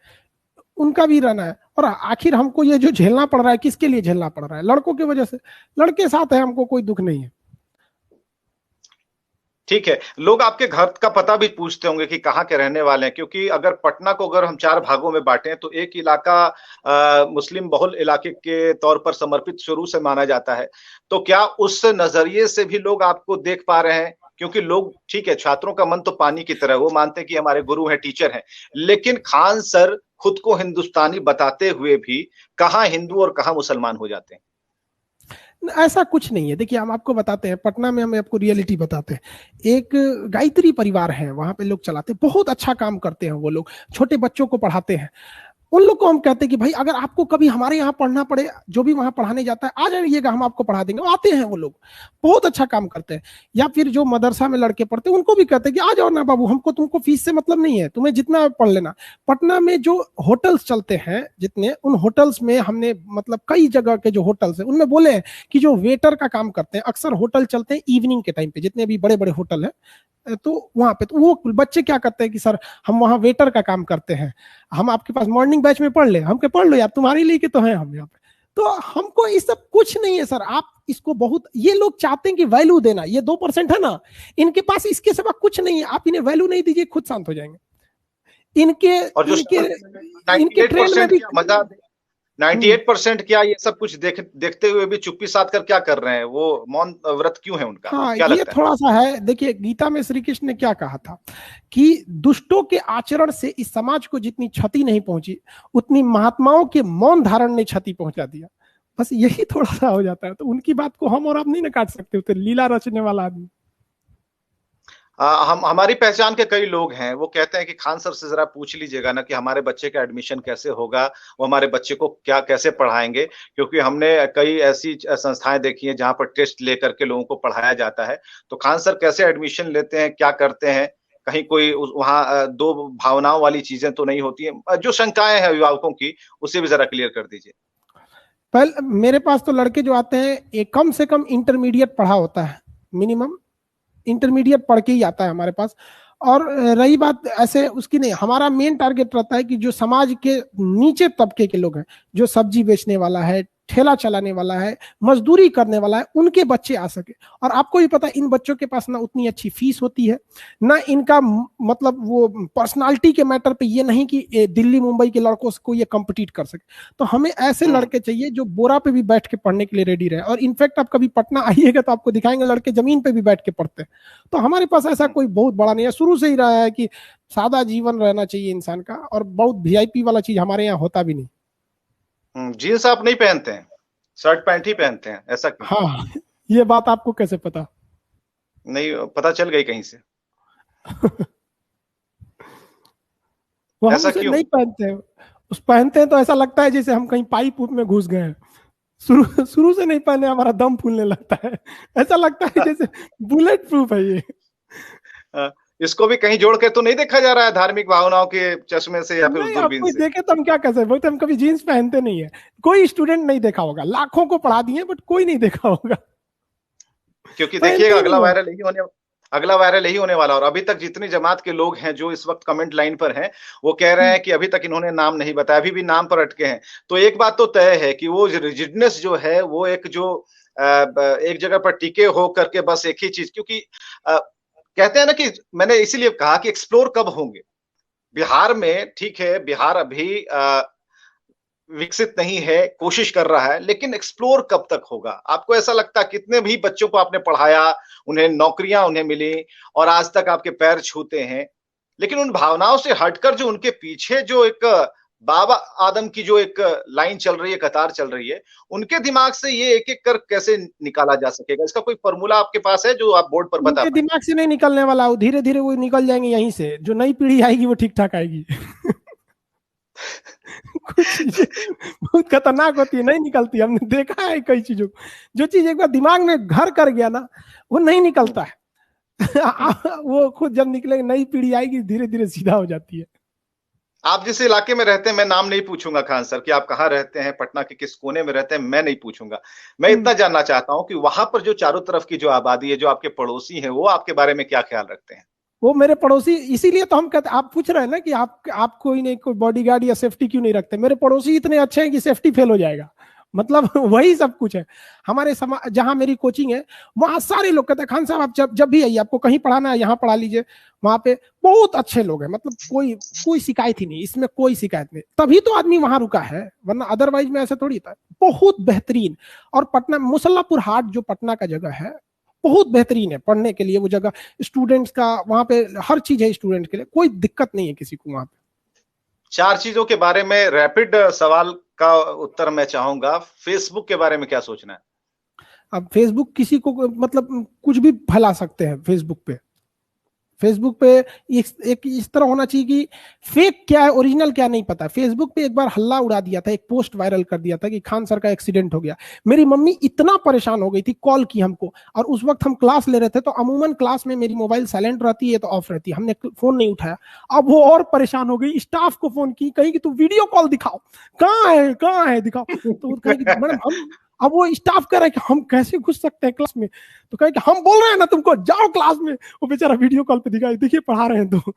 उनका भी रहना है। और आखिर हमको ये जो झेलना पड़ रहा है, किसके लिए झेलना पड़ रहा है? लड़कों की वजह से। लड़के साथ है, हमको कोई दुख नहीं है। ठीक है, लोग आपके घर का पता भी पूछते होंगे कि कहाँ के रहने वाले हैं, क्योंकि अगर पटना को अगर हम 4 भागों में बांटें तो एक इलाका मुस्लिम बहुल इलाके के तौर पर समर्पित शुरू से माना जाता है। तो क्या उस नजरिए से भी लोग आपको देख पा रहे हैं? क्योंकि लोग, ठीक है, छात्रों का मन तो पानी की तरह, वो मानते हैं कि हमारे गुरु हैं, टीचर हैं, लेकिन खान सर खुद को हिंदुस्तानी बताते हुए भी कहाँ हिंदू और कहाँ मुसलमान हो जाते हैं? ऐसा कुछ नहीं है। देखिए हम आपको बताते हैं, पटना में हम आपको रियलिटी बताते हैं। एक गायत्री परिवार है, वहां पे लोग चलाते हैं, बहुत अच्छा काम करते हैं वो लोग, छोटे बच्चों को पढ़ाते हैं। उन लोग को हम कहते हैं कि भाई अगर आपको कभी हमारे यहाँ पढ़ना पड़े, जो भी वहां पढ़ाने जाता है आ जाइएगा, हम आपको पढ़ा देंगे। वो आते हैं, वो लोग बहुत अच्छा काम करते हैं। या फिर जो मदरसा में लड़के पढ़ते हैं उनको भी कहते हैं कि आ जाओ ना बाबू, हमको तुमको फीस से मतलब नहीं है, तुम्हें जितना पढ़ लेना। पटना में जो होटल्स चलते हैं जितने, उन होटल्स में हमने मतलब कई जगह के जो होटल्स हैं उनमें बोले हैं कि जो वेटर का काम करते हैं, अक्सर होटल चलते हैं इवनिंग के टाइम पे, जितने भी बड़े बड़े होटल है, तो वहां पे तो वो बच्चे क्या करते हैं कि सर हम वहां वेटर का काम करते हैं, हम आपके पास मॉर्निंग बैच में पढ़ ले। हम के पढ़ लो यार, तुम्हारे लिए के तो है हम यहाँ पे। तो हमको ये सब कुछ नहीं है सर। आप इसको बहुत, ये लोग चाहते हैं कि वैल्यू देना, ये 2% है ना, इनके पास इसके सिवा कुछ नहीं है। आप इन्हें वैल्यू नहीं दीजिए, खुद शांत हो जाएंगे। इनके और जो इनके इनके 98% ट्रेंड में भी क्या मजा, 98% क्या ये सब कुछ देखते हुए भी चुप्पी साध कर क्या कर रहे हैं? वो मौन व्रत क्यों है उनका, हाँ, क्या ये लगता है? थोड़ा सा है। देखिए गीता में श्री कृष्ण ने क्या कहा था कि दुष्टों के आचरण से इस समाज को जितनी क्षति नहीं पहुंची, उतनी महात्माओं के मौन धारण ने क्षति पहुंचा दिया। बस यही थोड़ा सा हो जाता है। तो उनकी बात को हम और आप नहीं ना काट सकते, उतने लीला रचने वाला आदमी। हम हमारी पहचान के कई लोग हैं, वो कहते हैं कि खान सर से जरा पूछ लीजिएगा ना कि हमारे बच्चे का एडमिशन कैसे होगा, वो हमारे बच्चे को क्या कैसे पढ़ाएंगे, क्योंकि हमने कई ऐसी संस्थाएं देखी हैं जहां पर टेस्ट लेकर के लोगों को पढ़ाया जाता है। तो खान सर कैसे एडमिशन लेते हैं, क्या करते हैं? कहीं कोई वहाँ दो भावनाओं वाली चीजें तो नहीं होती है? जो शंकाएं हैं अभिभावकों की, उसे भी जरा क्लियर कर दीजिए। पहले मेरे पास तो लड़के जो आते हैं एक कम से कम इंटरमीडिएट पढ़ा होता है, मिनिमम इंटरमीडिएट पढ़ के ही आता है हमारे पास। और रही बात ऐसे उसकी, नहीं, हमारा मेन टारगेट रहता है कि जो समाज के नीचे तबके के लोग हैं, जो सब्जी बेचने वाला है, ठेला चलाने वाला है, मजदूरी करने वाला है, उनके बच्चे आ सके। और आपको भी पता है इन बच्चों के पास ना उतनी अच्छी फीस होती है, ना इनका मतलब वो पर्सनालिटी के मैटर पे ये नहीं कि दिल्ली मुंबई के लड़कों को ये कम्पिटिट कर सके। तो हमें ऐसे लड़के चाहिए जो बोरा पे भी बैठ के पढ़ने के लिए रेडी रहे। और इनफैक्ट आप कभी पटना आइएगा तो आपको दिखाएंगे लड़के जमीन पे भी बैठ के पढ़ते हैं। तो हमारे पास ऐसा कोई बहुत बड़ा नहीं है, शुरू से ही रहा है कि सादा जीवन रहना चाहिए इंसान का, और बहुत वीआईपी वाला चीज हमारे यहाँ होता भी नहीं। जीन्स आप नहीं पहनते हैं, शर्ट पैंट ही पहनते हैं, ऐसा क्यों? हाँ, ये बात आपको कैसे पता? नहीं, पता चल गई कहीं से। वो हम ऐसा उसे क्यों? नहीं पहनते हैं। उस पहनते हैं तो ऐसा लगता है जैसे हम कहीं पाइप में घुस गए हैं। शुरू शुरू से नहीं पहने, हमारा दम फूलने लगता है। ऐसा लगता है जैसे बुलेट प्रूफ है ये। इसको भी कहीं जोड़ के तो नहीं देखा जा रहा है धार्मिक भावनाओं के चश्मे से या फिर उस नहीं, अब दूरबीन कोई से? देखे तो हम क्या कर सकते, बोलते हम कभी जीन्स पहनते नहीं है। कोई स्टूडेंट नहीं देखा होगा, लाखों को पढ़ा दिए बट कोई नहीं देखा होगा। क्योंकि पहनते देखिएगा ही नहीं है। अगला वायरल यही होने वाला। और अभी तक जितनी जमात के लोग हैं जो इस वक्त कमेंट लाइन पर हैं, वो कह रहे हैं कि अभी तक इन्होंने नाम नहीं बताया, अभी भी नाम पर अटके हैं। तो एक बात तो तय है कि वो रिजिडनेस जो है, वो एक जो एक जगह पर टिके हो करके बस एक ही चीज, क्योंकि कहते हैं ना कि मैंने इसीलिए कहा कि एक्सप्लोर कब होंगे बिहार में। ठीक है, बिहार अभी विकसित नहीं है, कोशिश कर रहा है, लेकिन एक्सप्लोर कब तक होगा? आपको ऐसा लगता है कितने भी बच्चों को आपने पढ़ाया, उन्हें नौकरियां उन्हें मिली और आज तक आपके पैर छूते हैं, लेकिन उन भावनाओं से हटकर जो उनके पीछे जो एक बाबा आदम की जो एक लाइन चल रही है, कतार चल रही है, उनके दिमाग से ये एक एक कर कैसे निकाला जा सकेगा? इसका कोई फॉर्मूला आपके पास है जो आप बोर्ड पर बता उनके पाए? दिमाग से नहीं निकलने वाला, वो धीरे धीरे वो निकल जाएंगे यहीं से। जो नई पीढ़ी आएगी वो ठीक ठाक आएगी। कुछ चीजें बहुत खतरनाक होती है, नहीं निकलती। हमने देखा है कई चीजों को, जो चीज एक बार दिमाग में घर कर गया ना, वो नहीं निकलता है। वो खुद जब निकलेगी, नई पीढ़ी आएगी, धीरे धीरे सीधा हो जाती है। आप जिस इलाके में रहते हैं, मैं नाम नहीं पूछूंगा खान सर कि आप कहाँ रहते हैं, पटना के किस कोने में रहते हैं, मैं नहीं पूछूंगा। मैं इतना जानना चाहता हूं कि वहां पर जो चारों तरफ की जो आबादी है, जो आपके पड़ोसी हैं, वो आपके बारे में क्या ख्याल रखते हैं? वो मेरे पड़ोसी, इसीलिए तो हम कहते, आप पूछ रहे हैं ना कि आप कोई नहीं, कोई बॉडीगार्ड या सेफ्टी क्यों नहीं रखते। मेरे पड़ोसी इतने अच्छे हैं कि सेफ्टी फेल हो जाएगा। मतलब वही सब कुछ है। हमारे जहां मेरी कोचिंग है वहां सारे लोग कहते हैं खान साहब आप जब भी आइए, आपको कहीं पढ़ाना है यहाँ पढ़ा लीजिए। वहां पे बहुत अच्छे लोग हैं, मतलब कोई कोई शिकायत ही नहीं, इसमें कोई शिकायत नहीं, तभी तो आदमी वहां रुका है, वरना अदरवाइज में ऐसा थोड़ी था। बहुत बेहतरीन। और पटना मुसल्लापुर हाट जो पटना का जगह है बहुत बेहतरीन है पढ़ने के लिए वो जगह। स्टूडेंट्स का वहां पे हर चीज है, स्टूडेंट के लिए कोई दिक्कत नहीं है किसी को वहां पे। 4 चीजों के बारे में रैपिड सवाल का उत्तर मैं चाहूंगा। फेसबुक के बारे में क्या सोचना है? अब फेसबुक किसी को मतलब कुछ भी फैला सकते हैं फेसबुक पे। फेसबुक पे एक इस तरह होना चाहिए कि फेक क्या है ओरिजिनल क्या नहीं पता। फेसबुक पे एक बार हल्ला उड़ा दिया था, एक पोस्ट वायरल कर दिया था कि खान सर का एक्सीडेंट हो गया। मेरी मम्मी इतना परेशान हो गई थी, कॉल की हमको, और उस वक्त हम क्लास ले रहे थे, तो अमूमन क्लास में मेरी मोबाइल साइलेंट रहती है तो ऑफ रहती है, हमने फोन नहीं उठाया। अब वो और परेशान हो गई, स्टाफ को फोन की, कहीं कि तू वीडियो कॉल दिखाओ, कहाँ है दिखाओ। तो कहेगी मैडम हम, अब वो स्टाफ कह रहा है कि हम कैसे घुस सकते हैं क्लास में, तो कहे कि हम बोल रहे हैं ना तुमको जाओ क्लास में। वो बेचारा वीडियो कॉल पे दिखाई, देखिए पढ़ा रहे हैं। तो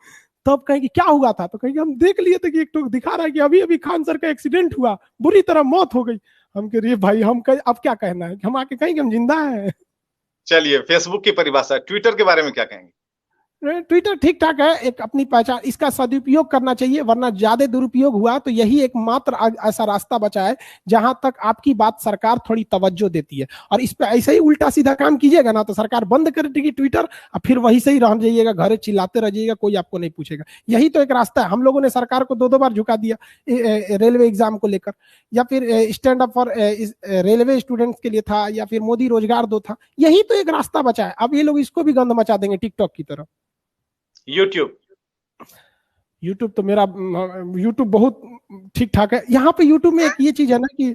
तब कहेंगे क्या हुआ था, तो कहेंगे हम देख लिए थे कि एक तो दिखा रहा है कि अभी अभी खान सर का एक्सीडेंट हुआ, बुरी तरह मौत हो गई। हम कह रहे भाई हम अब क्या कहना है, हम आके कहेंगे हम जिंदा है। चलिए, फेसबुक की परिभाषा। ट्विटर के बारे में क्या कहेंगे? ट्विटर ठीक ठाक है, एक अपनी पहचान, इसका सदुपयोग करना चाहिए, वरना ज्यादा दुरुपयोग हुआ तो यही एक मात्र ऐसा रास्ता बचा है जहां तक आपकी बात सरकार थोड़ी तवज्जो देती है। और इस पे ऐसे ही उल्टा सीधा काम कीजिएगा ना तो सरकार बंद कर देगी ट्विटर, और फिर वही से ही रह जाइएगा, घर चिल्लाते रह जाइएगा, कोई आपको नहीं पूछेगा। यही तो एक रास्ता है। हम लोगों ने सरकार को 2-2 बार झुका दिया रेलवे एग्जाम को लेकर, या फिर stand up for railway students के लिए था, या फिर मोदी रोजगार दो था। यही तो एक रास्ता बचा है। अब ये लोग इसको भी गंद मचा देंगे टिकटॉक की तरह। यूट्यूब। यूट्यूब तो मेरा यूट्यूब बहुत ठीक ठाक है। यहाँ पे यूट्यूब में एक ये चीज है ना कि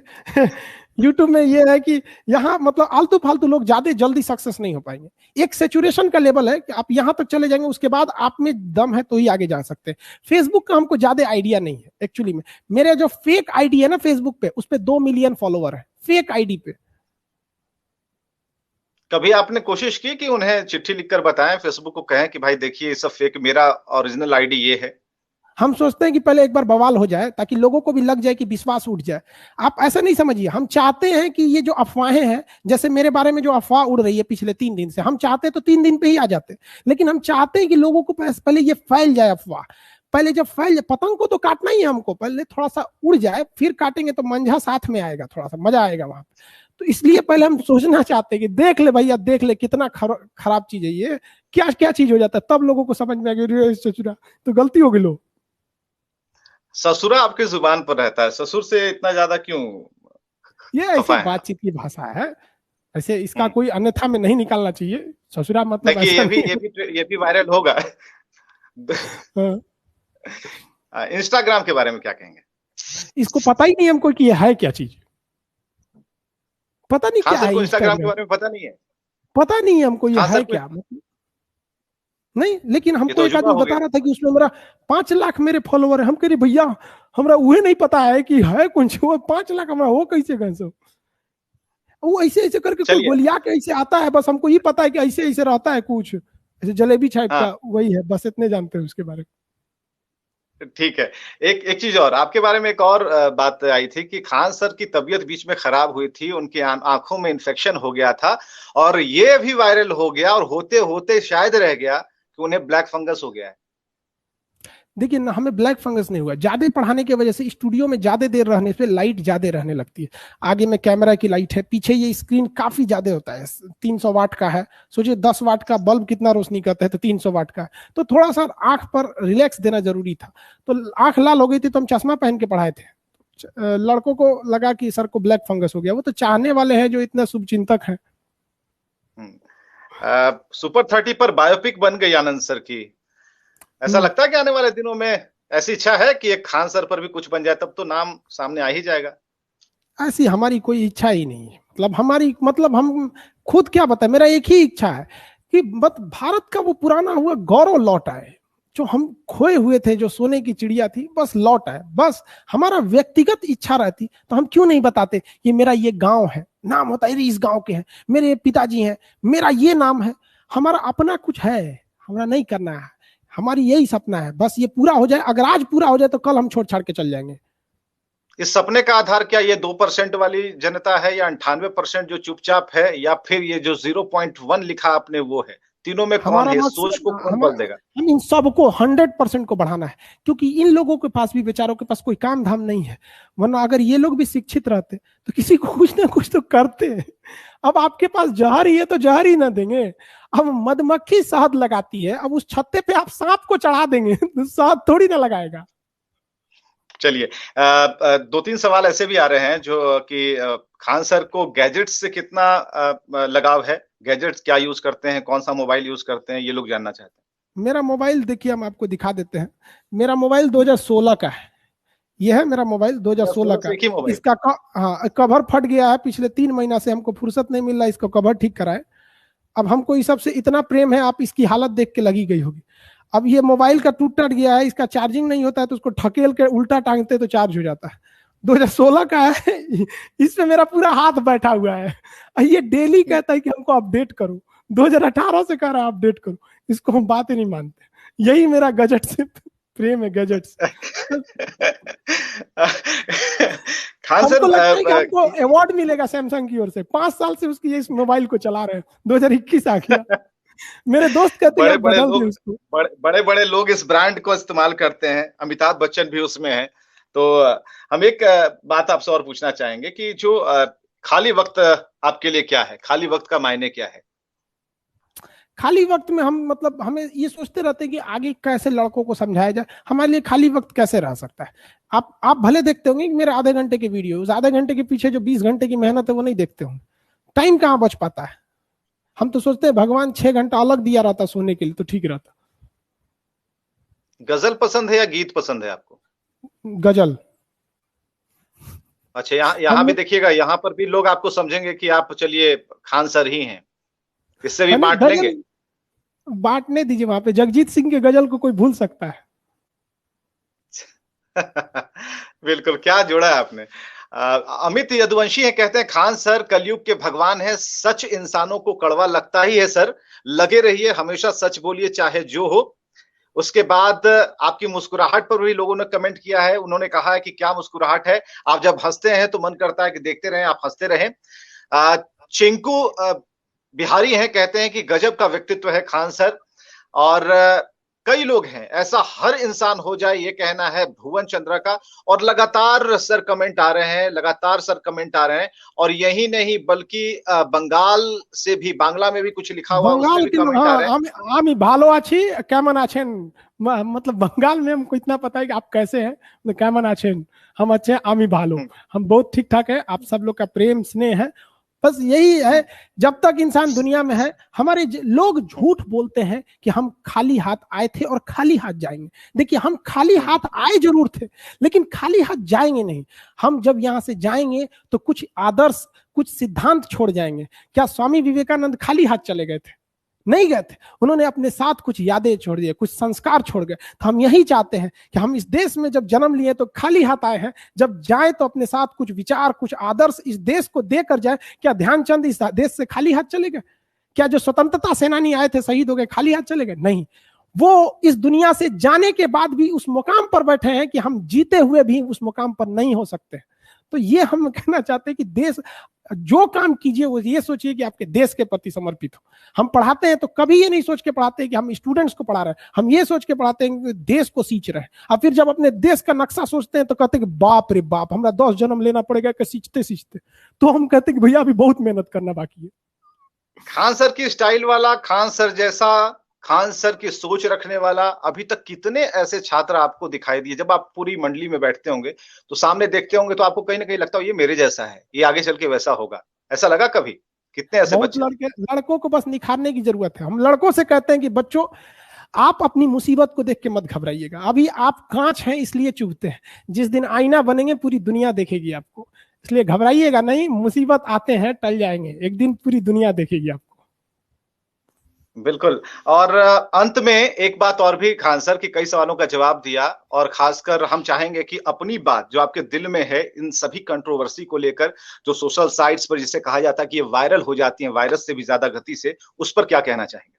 यूट्यूब में ये है कि यहाँ मतलब आलतू फालतू लोग ज्यादा जल्दी सक्सेस नहीं हो पाएंगे। एक सेचुरेशन का लेवल है कि आप यहाँ तक चले जाएंगे, उसके बाद आप में दम है तो ही आगे जा सकते हैं। फेसबुक का हमको ज्यादा आइडिया नहीं है एक्चुअली में। मेरे जो फेक आईडी है ना फेसबुक पे, उस पे 2 मिलियन फॉलोवर है फेक आईडी पे। कभी आपने कोशिश की कि उन्हें चिट्ठी लिखकर बताएं, फेसबुक को कहें कि भाई देखिए ये सब फेक, मेरा ओरिजिनल आईडी ये है? हम सोचते हैं कि पहले एक बार बवाल हो जाए ताकि लोगों को भी लग जाए कि विश्वास उठ जाए। आप ऐसा नहीं समझिए, हम चाहते हैं कि ये जो अफवाहें हैं, जैसे मेरे बारे में जो अफवाह उड़ रही है पिछले 3 दिन से, हम चाहते तो 3 दिन पे ही आ जाते, लेकिन हम चाहते हैं कि लोगों को पहले ये फैल जाए अफवाह। पहले जब फैल जाए, पतंग को तो काटना ही है हमको, पहले थोड़ा सा उड़ जाए फिर काटेंगे तो मंझा साथ में आएगा, थोड़ा सा मजा आएगा वहां। तो इसलिए पहले हम सोचना चाहते हैं कि देख ले भैया, देख ले कितना खराब चीज है ये, क्या क्या चीज हो जाता है, तब लोगों को समझ में आ गया तो गलती हो गई। लो ससुरा आपकी जुबान पर रहता है, ससुर से इतना ज्यादा क्यों ये ऐसी खफा है? बातचीत की भाषा है, ऐसे इसका कोई अन्यथा में नहीं निकालना चाहिए। ससुरा मतलब देखिए, ऐसा ये भी वायरल होगा। हाँ। इंस्टाग्राम के बारे में क्या कहेंगे? इसको पता ही नहीं हमको कि ये है क्या चीज, पता नहीं खान क्या सर है को इंस्टाग्राम के इंस्टाग्राम, बारे में पता नहीं है? पता नहीं है हमको ये खान है सर को क्या मतलब। नहीं, लेकिन ये हमको तो एक अजूबा आदमी हो बता गया। रहा था कि उसमें मेरा 5 लाख मेरे फॉलोवर है। हम कह रहे भैया हमरा उहे नहीं पता है कि है कौन सी, वो 5 लाख हमरा हो कैसे गए सब। वो ऐसे ऐसे करके कोई चलिए। गोलिया के ऐसे आता है, बस हमको ये पता है कि ऐसे ऐसे रहता है कुछ ऐसे जलेबी टाइप हाँ, का, वही है, बस इतने जानते हैं उसके बारे में। ठीक है। एक एक चीज और आपके बारे में, एक और बात आई थी कि खान सर की तबीयत बीच में खराब हुई थी, उनकी आंखों में इन्फेक्शन हो गया था, और ये भी वायरल हो गया, और होते होते शायद रह गया कि उन्हें ब्लैक फंगस हो गया है। देखिए ना, हमें ब्लैक फंगस नहीं हुआ, ज्यादा पढ़ाने की वजह से स्टूडियो में ज्यादा देर रहने से लाइट ज्यादा रहने लगती है। आगे में कैमरा की लाइट है, पीछे ये स्क्रीन काफी ज्यादा होता है, 300 वाट का है। सोचिए 10 वाट का बल्ब कितना रोशनी करता है, तो 300 वाट का है। तो थोड़ा सा आंख पर रिलैक्स देना जरूरी था, तो आंख लाल हो गई थी, तो हम चश्मा पहन के पढ़ाए थे। लड़कों को लगा कि सर को ब्लैक फंगस हो गया। वो तो चाहने वाले हैं जो इतने शुभचिंतक हैं। सुपर 30 पर बायोपिक बन गई आनंद सर की। ऐसा लगता है कि आने वाले दिनों में ऐसी इच्छा है कि एक खान सर पर भी कुछ बन जाए, तब तो नाम सामने आ ही जाएगा। ऐसी हमारी कोई इच्छा ही नहीं है, मतलब हम खुद क्या बताएं, मेरा एक ही इच्छा है कि बस भारत का वो पुराना हुआ गौरव लौट आए, जो हम खोए हुए थे, जो सोने की चिड़िया थी, बस लौट आए। बस हमारा व्यक्तिगत इच्छा रहती तो हम क्यों नहीं बताते कि मेरा ये गांव है, नाम होता है इस गांव के हैं, मेरे पिताजी हैं, मेरा ये नाम है, हमारा अपना कुछ है, हमारा नहीं करना है। हमारी यही सपना है, बस ये पूरा हो जाए। अगर आज पूरा हो जाए तो कल हम छोड़ छाड़ के चल जाएंगे। इस सपने का आधार क्या ये 2% वाली जनता है या 98% जो चुपचाप है, या फिर ये जो 0.1 लिखा आपने वो है? तीनों में कौन हमारा है? इस सोच को मकसद कौन बदल देगा? हम इन सबको 100% को बढ़ाना है, क्योंकि इन लोगों के पास भी, बेचारों के पास कोई काम धाम नहीं है। वरना अगर ये लोग भी शिक्षित रहते तो किसी को कुछ ना कुछ तो करते। अब आपके पास जहर ही है तो जहर ही ना देंगे। अब मधुमक्खी शहद लगाती है, अब उस छत्ते पे आप सांप को चढ़ा देंगे तो शहद थोड़ी ना लगाएगा। चलिए, 2-3 सवाल ऐसे भी आ रहे हैं जो कि खान सर को गैजेट्स से कितना लगाव है? गैजेट्स क्या यूज करते हैं? कौन सा मोबाइल यूज करते हैं? ये लोग जानना चाहते हैं। मेरा मोबाइल देखिए, हम आपको दिखा देते हैं। मेरा मोबाइल 2016 का है। यह है मेरा मोबाइल 2016 का। इसका हाँ, कवर फट गया है। पिछले 3 महीना से हमको फुर्सत नहीं मिल रहा इसको कवर ठीक कराए। अब हमको इस सबसे इतना प्रेम है, आप इसकी हालत देख के लगी गई होगी। अब ये मोबाइल का टूट गया है, इसका चार्जिंग नहीं होता है तो उसको ठकेल के उल्टा टांगते तो चार्ज हो जाता है। 2016 का है। इसमें मेरा पूरा हाथ बैठा हुआ है। ये डेली कहता है कि हमको अपडेट करो। 2018 से कह रहा है अपडेट करो। इसको हम बात ही नहीं मानते। यही मेरा गजट से प्रेम है, गजट से। खान सर, हमको लगता है कि हमको अवार्ड मिलेगा सैमसंग की ओर से। 5 साल से उसकी इस मोबाइल को चला रहे हैं। 2021 आ गया। मेरे दोस्त कहते हैं बड़े बड़े लोग इस ब्रांड को इस्तेमाल करते हैं। अमिताभ बच्चन भी उसमें है। तो हम एक बात आपसे और पूछना चाहेंगे कि जो खाली वक्त आपके लिए क्या है? खाली वक्त का मायने क्या है? खाली वक्त में हम मतलब हमें ये सोचते रहते हैं कि आगे कैसे लड़कों को समझाया जाए। हमारे लिए खाली वक्त कैसे रह सकता है? आप भले देखते होंगे कि मेरे आधे घंटे के वीडियो, उस आधे घंटे के पीछे जो 20 घंटे की मेहनत है वो नहीं देखते होंगे। टाइम कहाँ बच पाता है? हम तो सोचते हैं भगवान 6 घंटा अलग दिया रहता सोने के लिए तो ठीक रहता। गजल पसंद है या गीत पसंद है आपको? गजल। अच्छा, यहाँ भी देखिएगा, यहाँ पर भी लोग आपको समझेंगे कि आप चलिए खान सर ही हैं। इससे भी बांट लेंगे। बांटने दीजिए। वहां पे जगजीत सिंह के गजल को कोई भूल सकता है? बिल्कुल, क्या जोड़ा है आपने। अमित यदुवंशी है, कहते हैं खान सर कलयुग के भगवान है। सच इंसानों को कड़वा लगता ही है सर। लगे रहिए, हमेशा सच बोलिए चाहे जो हो। उसके बाद आपकी मुस्कुराहट पर भी लोगों ने कमेंट किया है। उन्होंने कहा है कि क्या मुस्कुराहट है, आप जब हंसते हैं तो मन करता है कि देखते रहें, आप हंसते रहें। चिंकू बिहारी हैं, कहते हैं कि गजब का व्यक्तित्व है खान सर। और कई लोग हैं, ऐसा हर इंसान हो जाए, ये कहना है भुवन चंद्रा का। और लगातार सर कमेंट आ रहे हैं, लगातार सर कमेंट आ रहे हैं। और यही नहीं बल्कि बंगाल से भी, बांग्ला में भी कुछ लिखा हुआ, उसमें भी कमेंट आ रहे हैं। आमी भालो आछी कैमन आछेन। मतलब बंगाल में हमको इतना पता है कि आप कैसे हैं। कैमन आछेन, हम अच्छे हैं। आमी भालो, हम बहुत ठीक ठाक है। आप सब लोग का प्रेम स्नेह है। बस यही है, जब तक इंसान दुनिया में है। हमारे लोग झूठ बोलते हैं कि हम खाली हाथ आए थे और खाली हाथ जाएंगे। देखिए, हम खाली हाथ आए जरूर थे, लेकिन खाली हाथ जाएंगे नहीं। हम जब यहां से जाएंगे तो कुछ आदर्श, कुछ सिद्धांत छोड़ जाएंगे। क्या स्वामी विवेकानंद खाली हाथ चले गए थे? नहीं गए थे। उन्होंने अपने साथ कुछ यादें छोड़ दिए, कुछ संस्कार छोड़ गए। तो हम यही चाहते हैं कि हम इस देश में जब जन्म लिए तो खाली हाथ आए हैं, जब जाए तो अपने साथ कुछ विचार, कुछ आदर्श इस देश को देकर जाए। क्या ध्यानचंद इस देश से खाली हाथ चले गए? क्या जो स्वतंत्रता सेनानी आए थे, शहीद हो गए, खाली हाथ चले गए? नहीं। वो इस दुनिया से जाने के बाद भी उस मुकाम पर बैठे हैं कि हम जीते हुए भी उस मुकाम पर नहीं हो सकते। तो ये हम कहना चाहते हैं कि देश, जो काम कीजिए वो ये सोचिए कि आपके देश के प्रति समर्पित हो। हम पढ़ाते हैं तो कभी ये नहीं सोच के पढ़ाते हैं कि हम स्टूडेंट्स को पढ़ा रहे हैं। हम ये सोच के पढ़ाते हैं कि देश को सींच रहे हैं। और फिर जब अपने देश का नक्शा सोचते हैं तो कहते हैं कि बाप रे बाप, हमारा 10 जन्म लेना पड़ेगा कि सींचते सींचते। तो हम कहते हैं कि भैया अभी बहुत मेहनत करना बाकी है। खान सर की स्टाइल वाला, खान सर जैसा, खान सर की सोच रखने वाला अभी तक कितने ऐसे छात्र आपको दिखाई दिए? जब आप पूरी मंडली में बैठते होंगे तो सामने देखते होंगे तो आपको कहीं ना कहीं लगता हो ये मेरे जैसा है, ये आगे चल के वैसा होगा। ऐसा लगा कभी? कितने ऐसे बच्चे? लड़कों को बस निखारने की जरूरत है। हम लड़कों से कहते हैं कि बच्चों, आप अपनी मुसीबत को देख के मत घबराइएगा। अभी आप कांच हैं इसलिए चुभते हैं। जिस दिन आईना बनेंगे पूरी दुनिया देखेगी आपको, इसलिए घबराइएगा नहीं। मुसीबत आते हैं, टल जाएंगे, एक दिन पूरी दुनिया देखेगी आपको। बिल्कुल। और अंत में एक बात और भी, खान सर की कई सवालों का जवाब दिया, और खासकर हम चाहेंगे कि अपनी बात जो आपके दिल में है इन सभी कंट्रोवर्सी को लेकर, जो सोशल साइट्स पर जिसे कहा जाता है कि ये वायरल हो जाती है वायरस से भी ज्यादा गति से, उस पर क्या कहना चाहेंगे?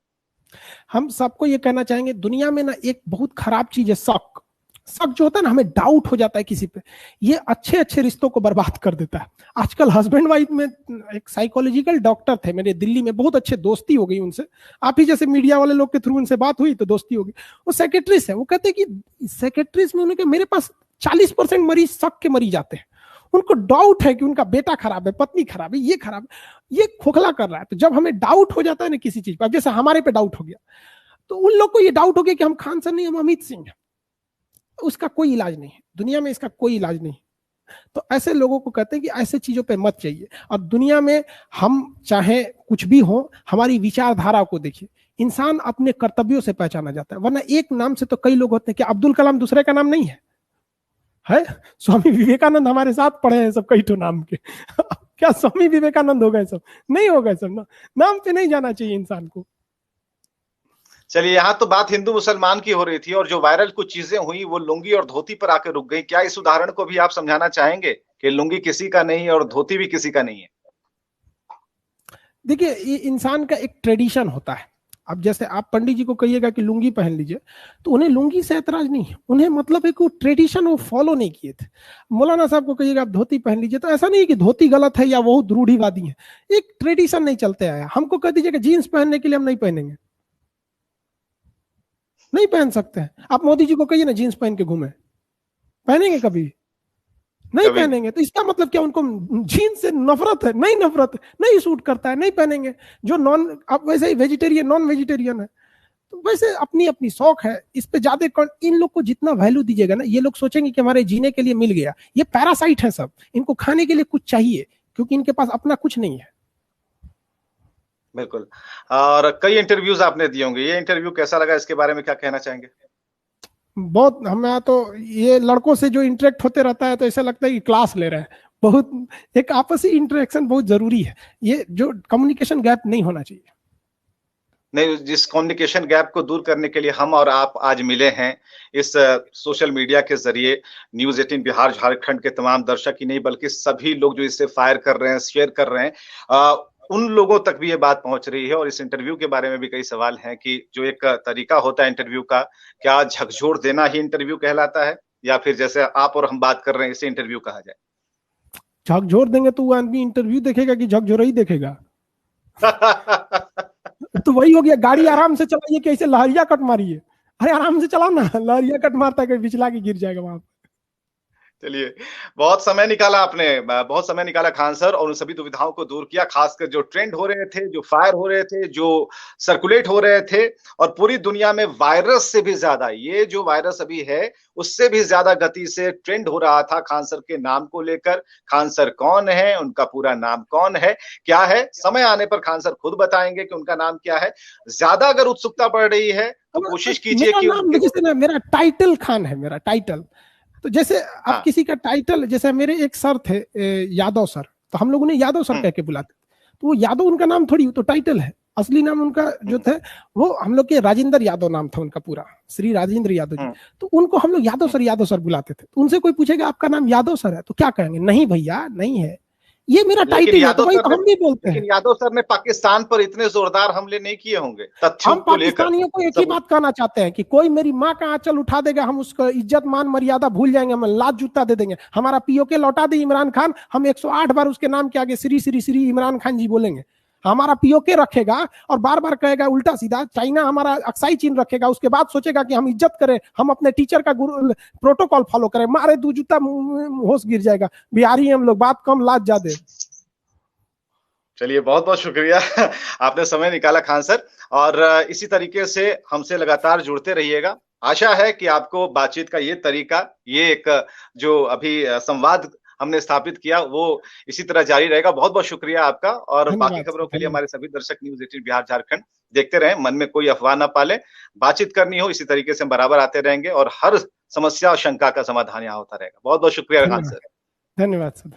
हम सबको ये कहना चाहेंगे, दुनिया में ना एक बहुत खराब चीज है, शक। शक जो होता है ना, हमें डाउट हो जाता है किसी पे, ये अच्छे अच्छे रिश्तों को बर्बाद कर देता है। आजकल हस्बैंड वाइफ में, एक साइकोलॉजिकल डॉक्टर थे मेरे दिल्ली में, बहुत अच्छे दोस्ती हो गई उनसे, आप ही जैसे मीडिया वाले लोग के थ्रू उनसे बात हुई तो दोस्ती हो गई। वो सेक्रेटरीज है, वो कहते हैं कि सेक्रेटरीज में उन्होंने, मेरे पास 40% मरीज शक के मरीज आते हैं, उनको डाउट है कि उनका बेटा खराब है, पत्नी खराब है, ये खराब है, ये खोखला कर रहा है। तो जब हमें डाउट हो जाता है ना किसी चीज पर, जैसे हमारे पे डाउट हो गया, तो उन लोग को ये डाउट हो गया कि हम खान सर नहीं, हम अमित सिंह हैं, उसका कोई इलाज नहीं है दुनिया में, इसका कोई इलाज नहीं। तो ऐसे लोगों को कहते हैं कि ऐसे चीजों पे मत चाहिए। और दुनिया में हम चाहे कुछ भी हो, हमारी विचारधारा को देखिए, इंसान अपने कर्तव्यों से पहचाना जाता है, वरना एक नाम से तो कई लोग होते हैं। कि अब्दुल कलाम दूसरे का नाम नहीं है? है स्वामी विवेकानंद हमारे साथ पढ़े हैं सब कई तो नाम के क्या स्वामी विवेकानंद हो गए सब? नहीं हो गए सब ना, नाम पे नहीं जाना चाहिए इंसान को। चलिए, यहाँ तो बात हिंदू मुसलमान की हो रही थी, और जो वायरल कुछ चीजें हुई वो लुंगी और धोती पर आकर रुक गई। क्या इस उदाहरण को भी आप समझाना चाहेंगे कि लुंगी किसी का नहीं है और धोती भी किसी का नहीं है? देखिए, ये इंसान का एक ट्रेडिशन होता है। अब जैसे आप पंडित जी को कहिएगा कि लुंगी पहन लीजिए, तो उन्हें लुंगी से ऐतराज नहीं है, उन्हें मतलब है कि वो ट्रेडिशन वो फॉलो नहीं किए थे। मौलाना साहब को कहिएगा आप धोती पहन लीजिए, तो ऐसा नहीं है कि धोती गलत है या वो रूढ़िवादी है, एक ट्रेडिशन नहीं चलते आया। हमको कह दीजिए कि जीन्स पहनने के लिए हम नहीं पहनेंगे, नहीं पहन सकते हैं। आप मोदी जी को कहिए ना जीन्स पहन के घूमे, पहनेंगे कभी? नहीं पहनेंगे। तो इसका मतलब क्या, उनको जीन्स से नफरत है? नहीं, नफरत नहीं, सूट करता है, नहीं पहनेंगे। जो नॉन, अब वैसे ही वेजिटेरियन, नॉन वेजिटेरियन है, तो वैसे अपनी अपनी शौक है, इस पे ज्यादा इन लोग को जितना वैल्यू दीजिएगा ना, ये लोग सोचेंगे कि हमारे जीने के लिए मिल गया। ये पैरासाइट है सब, इनको खाने के लिए कुछ चाहिए, क्योंकि इनके पास अपना कुछ नहीं है। बिल्कुल। और कई इंटरव्यूज आपने दिए होंगे, ये इंटरव्यू कैसा लगा, इसके बारे में क्या कहना चाहेंगे? बहुत, हमें तो ये लड़कों से जो इंटरेक्ट होते रहता है तो ऐसा लगता है कि क्लास ले रहे हैं। बहुत एक आपसी इंटरेक्शन बहुत जरूरी है, ये जो कम्युनिकेशन गैप नहीं होना चाहिए। नहीं, जिस कम्युनिकेशन गैप को दूर करने के लिए हम और आप आज मिले हैं इस सोशल मीडिया के जरिए, न्यूज़ 18 बिहार झारखंड के तमाम दर्शक ही नहीं बल्कि सभी लोग जो इसे फायर कर रहे हैं, शेयर कर रहे हैं, उन लोगों तक भी ये बात पहुंच रही है। और इस इंटरव्यू के बारे में भी कई सवाल हैं कि जो एक तरीका होता है इंटरव्यू का, क्या झकझोर देना ही इंटरव्यू कहलाता है, या फिर जैसे आप और हम बात कर रहे हैं इसे इंटरव्यू कहा जाए? झकझोर देंगे तो वो आदमी इंटरव्यू देखेगा कि झकझोर ही देखेगा? तो वही हो गया, गाड़ी आराम से चलाइए कि ऐसे लहरिया कट मारिए। अरे आराम से चलाओ ना, लहरिया कट मारता है, पिछला के गिर जाएगा वहां। चलिए, बहुत समय निकाला आपने, बहुत समय निकाला खान सर, और उन सभी दुविधाओं को दूर किया, खासकर जो ट्रेंड हो रहे थे, जो फायर हो रहे थे, जो सर्कुलेट हो रहे थे, और पूरी दुनिया में वायरस से भी ज्यादा, ये जो वायरस अभी है उससे भी ज्यादा गति से ट्रेंड हो रहा था खान सर के नाम को लेकर। खान सर कौन है, उनका पूरा नाम कौन है, क्या है, समय आने पर खान सर खुद बताएंगे कि उनका नाम क्या है। ज्यादा अगर उत्सुकता बढ़ रही है तो कोशिश कीजिए कि जैसे ना मेरा टाइटल खान है, मेरा टाइटल, तो जैसे अब किसी का टाइटल, जैसे मेरे एक सर थे यादव सर, तो हम लोग उन्हें यादव सर कह के बुलाते, तो वो यादव उनका नाम थोड़ी, तो टाइटल है। असली नाम उनका जो थे वो हम लोग के राजेंद्र यादव नाम था उनका पूरा, श्री राजेंद्र यादव जी। तो उनको हम लोग यादव सर बुलाते थे। तो उनसे कोई पूछेगा आपका नाम यादव सर है, तो क्या कहेंगे? नहीं भैया नहीं है, ये मेरा टाइटल है। तो भाई हम भी बोलते हैं। यादव सर ने पाकिस्तान पर इतने जोरदार हमले नहीं किए होंगे तथ्यों हम पाकिस्तानियों को एक ही बात कहना चाहते हैं कि कोई मेरी माँ का आंचल उठा देगा, हम उसका इज्जत मान मर्यादा भूल जाएंगे, हम लात जूता दे देंगे। हमारा पीओके लौटा दे इमरान खान, हम 108 बार उसके नाम के आगे श्री श्री श्री इमरान खान जी बोलेंगे। हमारा पीओके रखेगा और बार बार कहेगा उल्टा सीधा। चाइना हमारा अक्साई चीन रखेगा, उसके बाद सोचेगा कि हम इज्जत करें, हम अपने टीचर का प्रोटोकॉल फॉलो करें। मारे दू जूता होश गिर जाएगा। बिहारी हम लोग, बात कम लात ज्यादा। चलिए, बहुत बहुत शुक्रिया आपने समय निकाला खान सर, और इसी तरीके से हमसे लगातार जुड़ते रहिएगा। आशा है कि आपको बातचीत का ये तरीका, ये एक जो अभी संवाद हमने स्थापित किया, वो इसी तरह जारी रहेगा। बहुत बहुत शुक्रिया आपका, और बाकी खबरों के लिए हमारे सभी दर्शक न्यूज़ 18 बिहार झारखंड देखते रहें, मन में कोई अफवाह ना पाले। बातचीत करनी हो इसी तरीके से हम बराबर आते रहेंगे, और हर समस्या और शंका का समाधान यहाँ होता रहेगा। बहुत बहुत शुक्रिया खान सर। धन्यवाद सर।